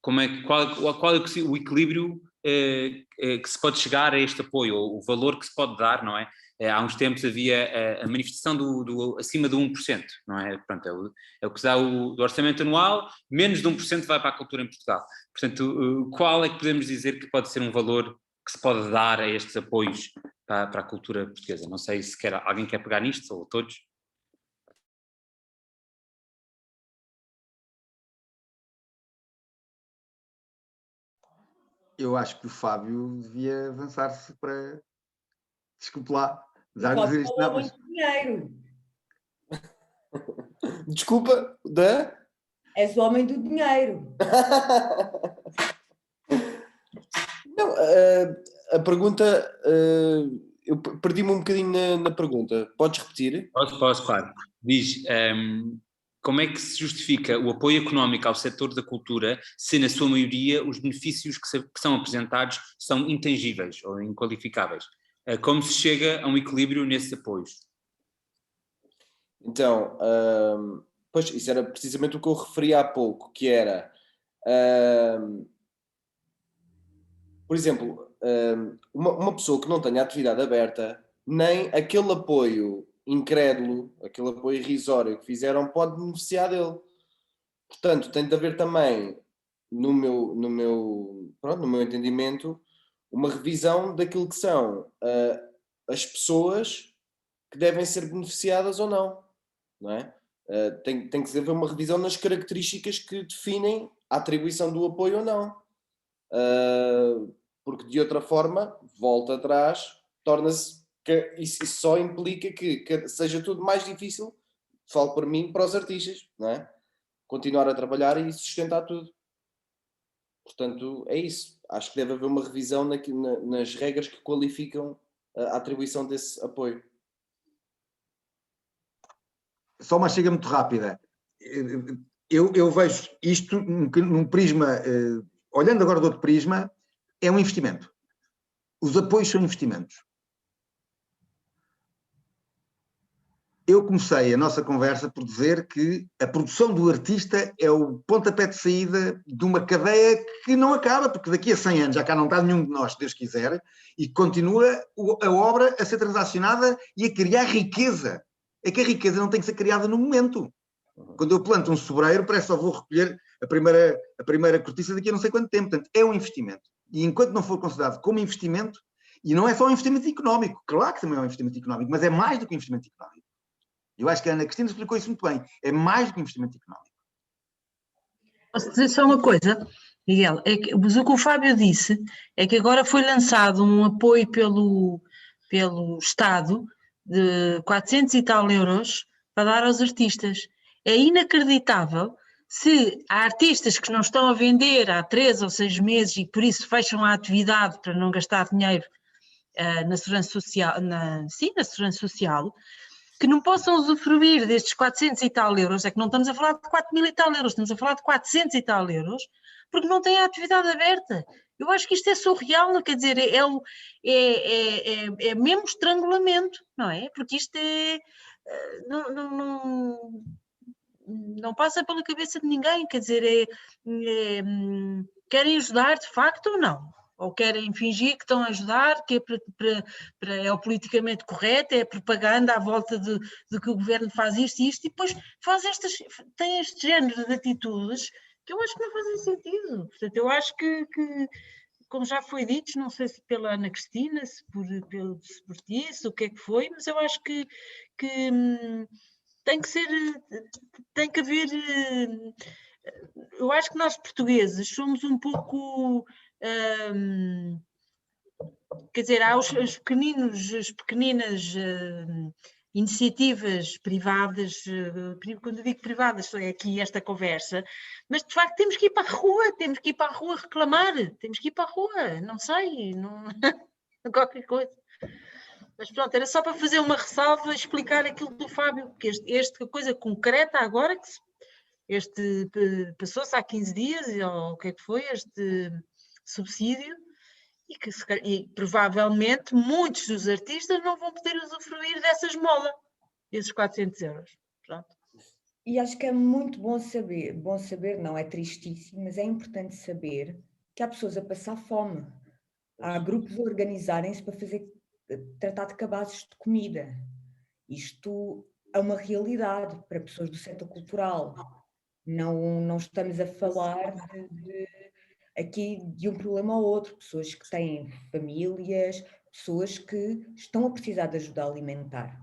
qual é o equilíbrio que se pode chegar a este apoio, ou o valor que se pode dar, não é? Há uns tempos havia a manifestação do acima do 1%, não é? Pronto, é o que se dá do orçamento anual, menos de 1% vai para a cultura em Portugal. Portanto, qual é que podemos dizer que pode ser um valor que se pode dar a estes apoios para a cultura portuguesa? Não sei se alguém quer pegar nisto, ou todos? Eu acho que o Fábio devia avançar-se para... Desculpe lá. Já Pode dizer isto, falar não, mas... muito dinheiro. Desculpa, És o homem do dinheiro. Não, a pergunta... eu perdi-me um bocadinho na pergunta. Podes repetir? Posso, claro. Diz, como é que se justifica o apoio económico ao setor da cultura se, na sua maioria, os benefícios que são apresentados são intangíveis ou inqualificáveis? Como se chega a um equilíbrio nesses apoios? Então, pois, isso era precisamente o que eu referi há pouco, que era, por exemplo, uma pessoa que não tenha atividade aberta, nem aquele apoio incrédulo, aquele apoio irrisório que fizeram, pode beneficiar dele. Portanto, tem de haver também, no meu entendimento, uma revisão daquilo que são as pessoas que devem ser beneficiadas ou não é? Tem que haver uma revisão nas características que definem a atribuição do apoio ou não. Porque de outra forma, volta atrás, torna-se que isso só implica que seja tudo mais difícil, falo por mim, para os artistas, não é? Continuar a trabalhar e sustentar tudo. Portanto, é isso. Acho que deve haver uma revisão nas regras que qualificam a atribuição desse apoio. Só uma chega muito rápida. eu vejo isto num prisma, olhando agora de outro prisma, é um investimento. Os apoios são investimentos. Eu comecei a nossa conversa por dizer que a produção do artista é o pontapé de saída de uma cadeia que não acaba, porque daqui a 100 anos já cá não está nenhum de nós, se Deus quiser, e continua a obra a ser transacionada e a criar riqueza. É que a riqueza não tem que ser criada no momento. Quando eu planto um sobreiro, parece que só vou recolher a primeira cortiça daqui a não sei quanto tempo. Portanto, é um investimento. E enquanto não for considerado como investimento, e não é só um investimento económico, claro que também é um investimento económico, mas é mais do que um investimento económico. Eu acho que a Ana Cristina explicou isso muito bem. É mais do que um investimento económico. Posso dizer só uma coisa, Miguel? Mas o que o Fábio disse é que agora foi lançado um apoio pelo Estado de 400 e tal euros para dar aos artistas. É inacreditável se há artistas que não estão a vender há 3 ou 6 meses e por isso fecham a atividade para não gastar dinheiro na segurança social, na segurança social, que não possam usufruir destes 400 e tal euros, é que não estamos a falar de 4.000 e tal euros, estamos a falar de 400 e tal euros, porque não têm a atividade aberta. Eu acho que isto é surreal, quer dizer, é mesmo estrangulamento, não é? Porque isto não passa pela cabeça de ninguém, quer dizer, querem ajudar de facto ou não? Ou querem fingir que estão a ajudar, que é o politicamente correto, é a propaganda à volta de que o governo faz isto e isto, e depois tem este género de atitudes que eu acho que não fazem sentido. Portanto, eu acho que como já foi dito, não sei se pela Ana Cristina, se por ti, se o que é que foi, mas eu acho que tem que haver... Eu acho que nós portugueses somos um pouco... quer dizer, há as pequeninas iniciativas privadas, quando eu digo privadas, é aqui esta conversa, mas de facto temos que ir para a rua, reclamar, temos que ir para a rua, não sei, qualquer coisa. Mas pronto, era só para fazer uma ressalva, explicar aquilo do Fábio, porque esta coisa concreta agora, que passou-se há 15 dias, ou o que é que foi, este subsídio, e provavelmente muitos dos artistas não vão poder usufruir dessa esmola, desses 400 euros. Pronto. E acho que é muito bom saber, não é tristíssimo, mas é importante saber que há pessoas a passar fome. Há grupos a organizarem-se para tratar de cabazes de comida. Isto é uma realidade para pessoas do setor cultural. Não estamos a falar aqui de um problema ou outro, pessoas que têm famílias, pessoas que estão a precisar de ajuda alimentar.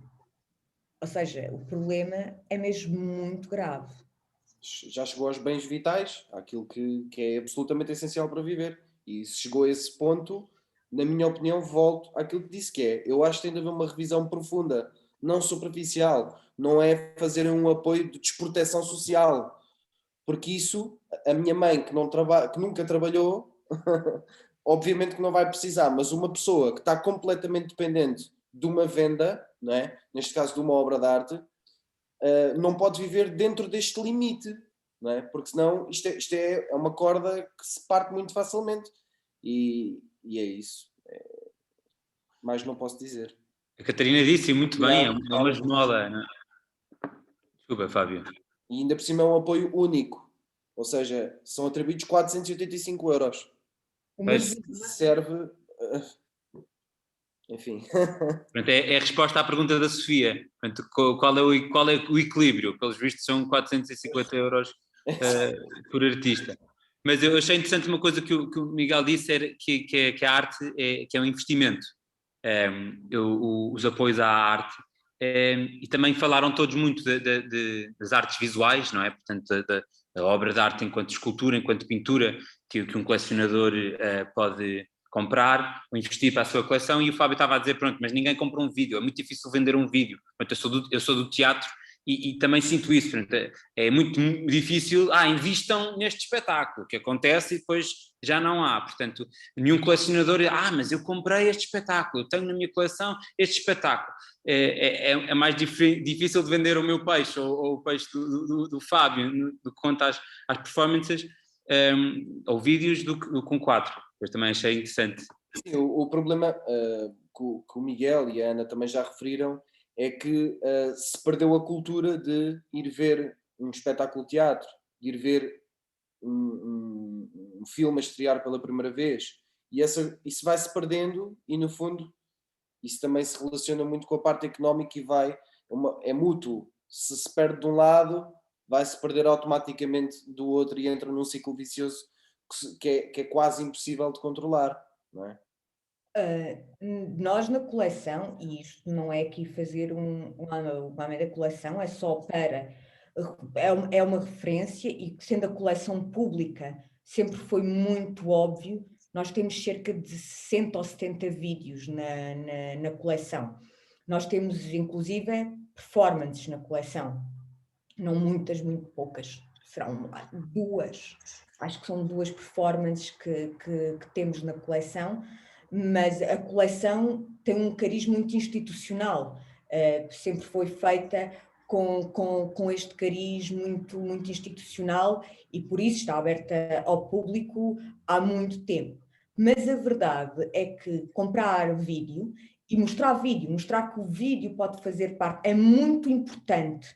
Ou seja, o problema é mesmo muito grave. Já chegou aos bens vitais, àquilo que é absolutamente essencial para viver. E se chegou a esse ponto, na minha opinião, volto àquilo que disse, que eu acho que tem de haver uma revisão profunda, não superficial, não é fazer um apoio de desproteção social. Porque isso, a minha mãe que nunca trabalhou, obviamente que não vai precisar, mas uma pessoa que está completamente dependente de uma venda, não é? Neste caso de uma obra de arte, não pode viver dentro deste limite, não é? Porque senão isto é uma corda que se parte muito facilmente. E é isso. Mais não posso dizer. A Catarina disse muito bem, é uma esmola. Não é? Desculpa, Fábio. E ainda por cima é um apoio único, ou seja, são atribuídos 485 euros. Serve... Enfim. Portanto, é a resposta à pergunta da Sofia. Portanto, qual é o equilíbrio? Pelos vistos são 450 euros por artista. Mas eu achei interessante uma coisa que o Miguel disse, era que a arte que é um investimento. Os apoios à arte. E também falaram todos muito das artes visuais, não é? Portanto, da obra de arte enquanto escultura, enquanto pintura, que um colecionador pode comprar ou investir para a sua coleção. E o Fábio estava a dizer, pronto, mas ninguém compra um vídeo, é muito difícil vender um vídeo. Portanto, eu sou do teatro e também sinto isso, portanto, é muito difícil, invistam neste espetáculo, que acontece e depois já não há, portanto, nenhum colecionador, mas eu comprei este espetáculo, eu tenho na minha coleção este espetáculo. É mais difícil de vender o meu peixe ou o peixe do Fábio, do que quanto às performances ou vídeos do que com quadro. Eu também achei interessante. Sim, o problema que o Miguel e a Ana também já referiram é que se perdeu a cultura de ir ver um espetáculo de teatro, de ir ver um filme a estrear pela primeira vez, e isso vai-se perdendo, e no fundo isso também se relaciona muito com a parte económica e é mútuo. Se perde de um lado, vai-se perder automaticamente do outro e entra num ciclo vicioso que é quase impossível de controlar, não é? Nós na coleção, e isto não é aqui fazer uma mera coleção, é só para... É uma referência, e sendo a coleção pública, sempre foi muito óbvio, nós temos cerca de 60 ou 70 vídeos na coleção. Nós temos, inclusive, performances na coleção. Não muitas, muito poucas. Serão 2. Acho que são 2 performances que temos na coleção, mas a coleção tem um cariz muito institucional. Sempre foi feita com este cariz muito, muito institucional, e por isso está aberta ao público há muito tempo. Mas a verdade é que comprar vídeo e mostrar que o vídeo pode fazer parte, é muito importante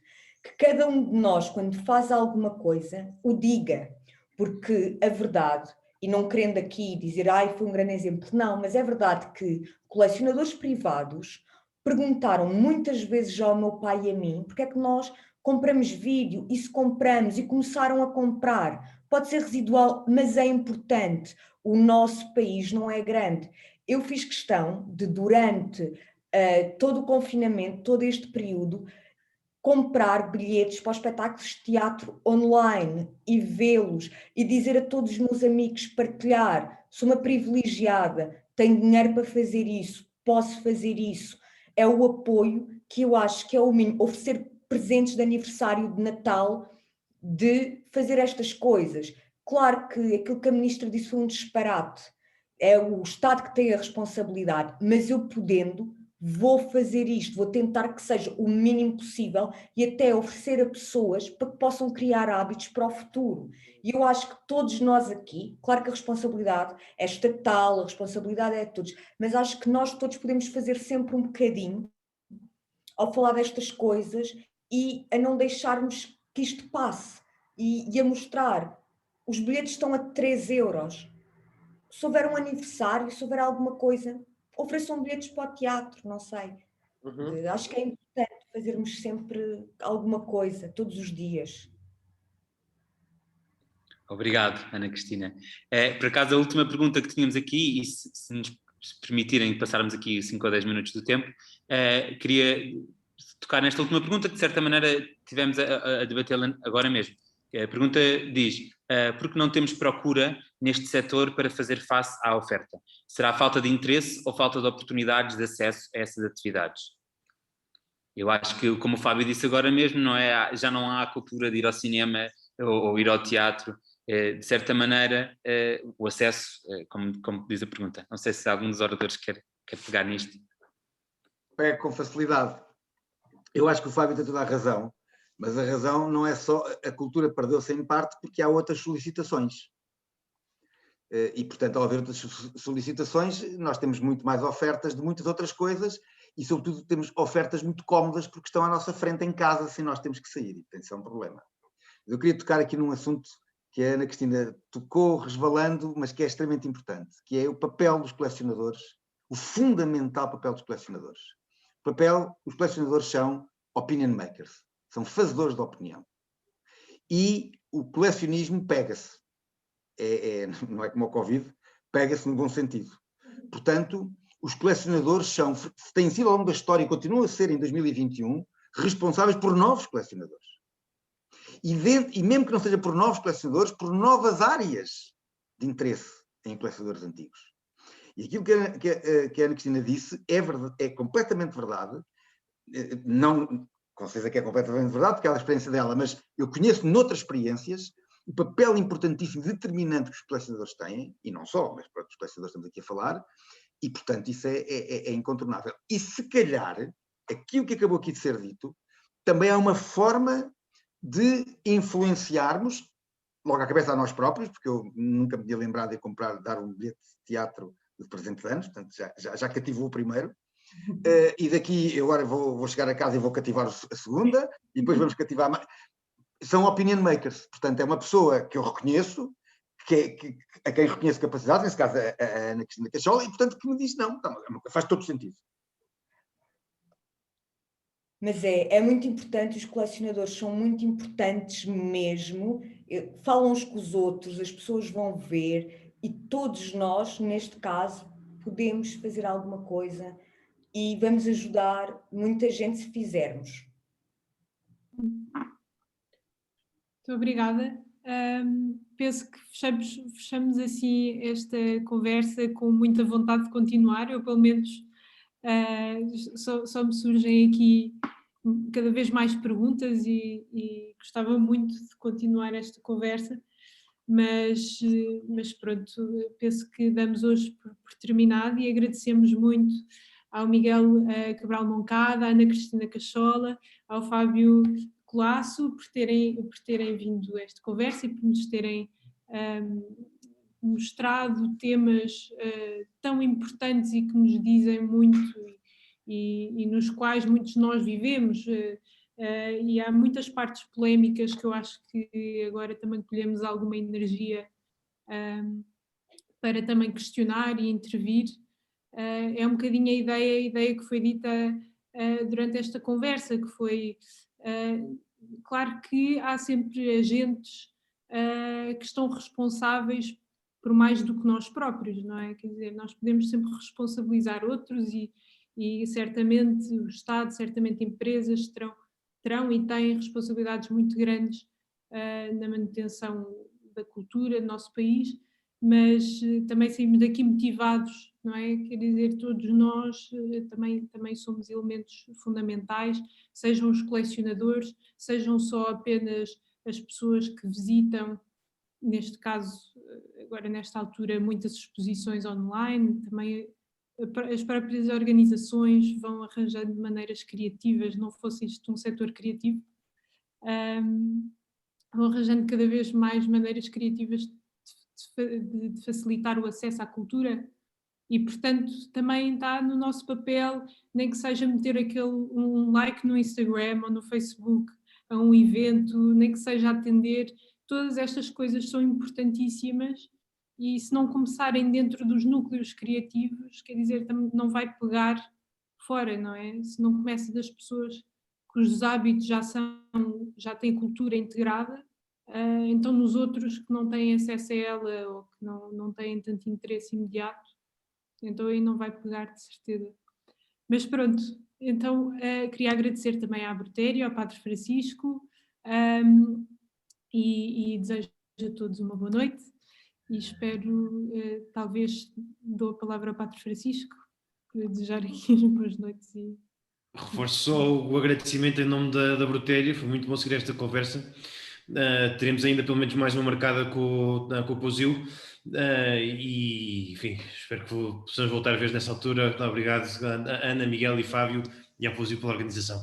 que cada um de nós, quando faz alguma coisa, o diga, porque a verdade, e não querendo aqui dizer, foi um grande exemplo, não, mas é verdade que colecionadores privados perguntaram muitas vezes ao meu pai e a mim porque é que nós compramos vídeo, e se compramos, e começaram a comprar. Pode ser residual, mas é importante. O nosso país não é grande. Eu fiz questão de, durante todo o confinamento, todo este período, comprar bilhetes para os espetáculos de teatro online e vê-los, e dizer a todos os meus amigos, partilhar, sou uma privilegiada, tenho dinheiro para fazer isso, posso fazer isso. É o apoio que eu acho que é o mínimo. Oferecer presentes de aniversário, de Natal, de fazer estas coisas. Claro que aquilo que a ministra disse foi um disparate. É o Estado que tem a responsabilidade, mas eu podendo, vou fazer isto, vou tentar que seja o mínimo possível, e até oferecer a pessoas para que possam criar hábitos para o futuro. E eu acho que todos nós aqui, claro que a responsabilidade é estatal, a responsabilidade é de todos, mas acho que nós todos podemos fazer sempre um bocadinho ao falar destas coisas, e a não deixarmos que isto passe, e a mostrar. Os bilhetes estão a 3 euros. Se houver um aniversário, se houver alguma coisa, ofereçam bilhetes para o teatro, não sei. Acho que é importante fazermos sempre alguma coisa, todos os dias. Obrigado, Ana Cristina. Por acaso, a última pergunta que tínhamos aqui, e se nos permitirem passarmos aqui 5 ou 10 minutos do tempo, queria tocar nesta última pergunta, que de certa maneira tivemos a debatê-la agora mesmo. A pergunta diz, por que não temos procura neste setor para fazer face à oferta? Será falta de interesse ou falta de oportunidades de acesso a essas atividades? Eu acho que, como o Fábio disse agora mesmo, já não há a cultura de ir ao cinema ou ir ao teatro. De certa maneira, o acesso, como diz a pergunta. Não sei se algum dos oradores quer pegar nisto. Pego com facilidade. Eu acho que o Fábio tem toda a razão, mas a razão não é só a cultura, perdeu-se em parte porque há outras solicitações. E, portanto, ao haver outras solicitações, nós temos muito mais ofertas de muitas outras coisas, e, sobretudo, temos ofertas muito cómodas porque estão à nossa frente em casa sem nós termos que sair. E, portanto, isso é um problema. Eu queria tocar aqui num assunto que a Ana Cristina tocou resvalando, mas que é extremamente importante, que é o papel dos colecionadores, o fundamental papel dos colecionadores. Os colecionadores são opinion makers, são fazedores de opinião. E o colecionismo pega-se. Não é como o Covid, pega-se no bom sentido. Portanto, os colecionadores têm sido ao longo da história, e continuam a ser em 2021, responsáveis por novos colecionadores. E mesmo que não seja por novos colecionadores, por novas áreas de interesse em colecionadores antigos. E aquilo que a Ana Cristina disse é completamente verdade. com certeza que é completamente verdade, porque é a experiência dela, mas eu conheço noutras experiências o papel importantíssimo, determinante que os colecionadores têm, e não só, mas para os colecionadores estamos aqui a falar, e portanto isso é incontornável. E se calhar, aquilo que acabou aqui de ser dito, também é uma forma de influenciarmos, logo à cabeça a nós próprios, porque eu nunca me tinha lembrado de comprar, dar um bilhete de teatro de presente de anos, portanto já cativou o primeiro, e daqui eu agora vou chegar a casa e vou cativar a segunda, e depois vamos cativar mais. São opinion makers, portanto é uma pessoa que eu reconheço, a quem reconheço capacidade, nesse caso a Ana Cristina Cachola, e portanto que me diz não, faz todo sentido. Mas é muito importante, os colecionadores são muito importantes mesmo, falam uns com os outros, as pessoas vão ver, e todos nós, neste caso, podemos fazer alguma coisa e vamos ajudar muita gente se fizermos. Muito obrigada. Penso que fechamos assim esta conversa com muita vontade de continuar. Eu, pelo menos, só me surgem aqui cada vez mais perguntas e gostava muito de continuar esta conversa, mas pronto, penso que damos hoje por terminado e agradecemos muito ao Miguel Cabral Moncada, à Ana Cristina Cachola, ao Fábio Colasso por terem vindo a esta conversa e por nos terem mostrado temas tão importantes e que nos dizem muito e nos quais muitos de nós vivemos, e há muitas partes polémicas que eu acho que agora também colhemos alguma energia para também questionar e intervir. É um bocadinho a ideia que foi dita durante esta conversa, que foi, claro que há sempre agentes que estão responsáveis por mais do que nós próprios, não é? Quer dizer, nós podemos sempre responsabilizar outros e certamente o Estado, certamente empresas terão e têm responsabilidades muito grandes na manutenção da cultura do nosso país, mas também saímos daqui motivados, não é? Quer dizer, todos nós também somos elementos fundamentais, sejam os colecionadores, sejam só apenas as pessoas que visitam, neste caso, agora nesta altura, muitas exposições online, também as próprias organizações vão arranjando maneiras criativas, não fosse isto um setor criativo, vão arranjando cada vez mais maneiras criativas de facilitar o acesso à cultura e, portanto, também está no nosso papel, nem que seja meter um like no Instagram ou no Facebook a um evento, nem que seja atender, todas estas coisas são importantíssimas e se não começarem dentro dos núcleos criativos, quer dizer, não vai pegar fora, não é? Se não começa das pessoas cujos hábitos já têm cultura integrada, então nos outros que não têm acesso a ela ou que não têm tanto interesse imediato, então aí não vai pegar de certeza. Mas pronto, então queria agradecer também à Brutério, ao Padre Francisco, e desejo a todos uma boa noite e espero, talvez dou a palavra ao Padre Francisco para desejar aqui as boas noites. Reforço só o agradecimento em nome da Brutério, foi muito bom seguir esta conversa. Teremos ainda pelo menos mais uma marcada com o Posil e enfim, espero que possamos voltar a ver nessa altura. Obrigado a Ana, Miguel e Fábio e ao Posil pela organização.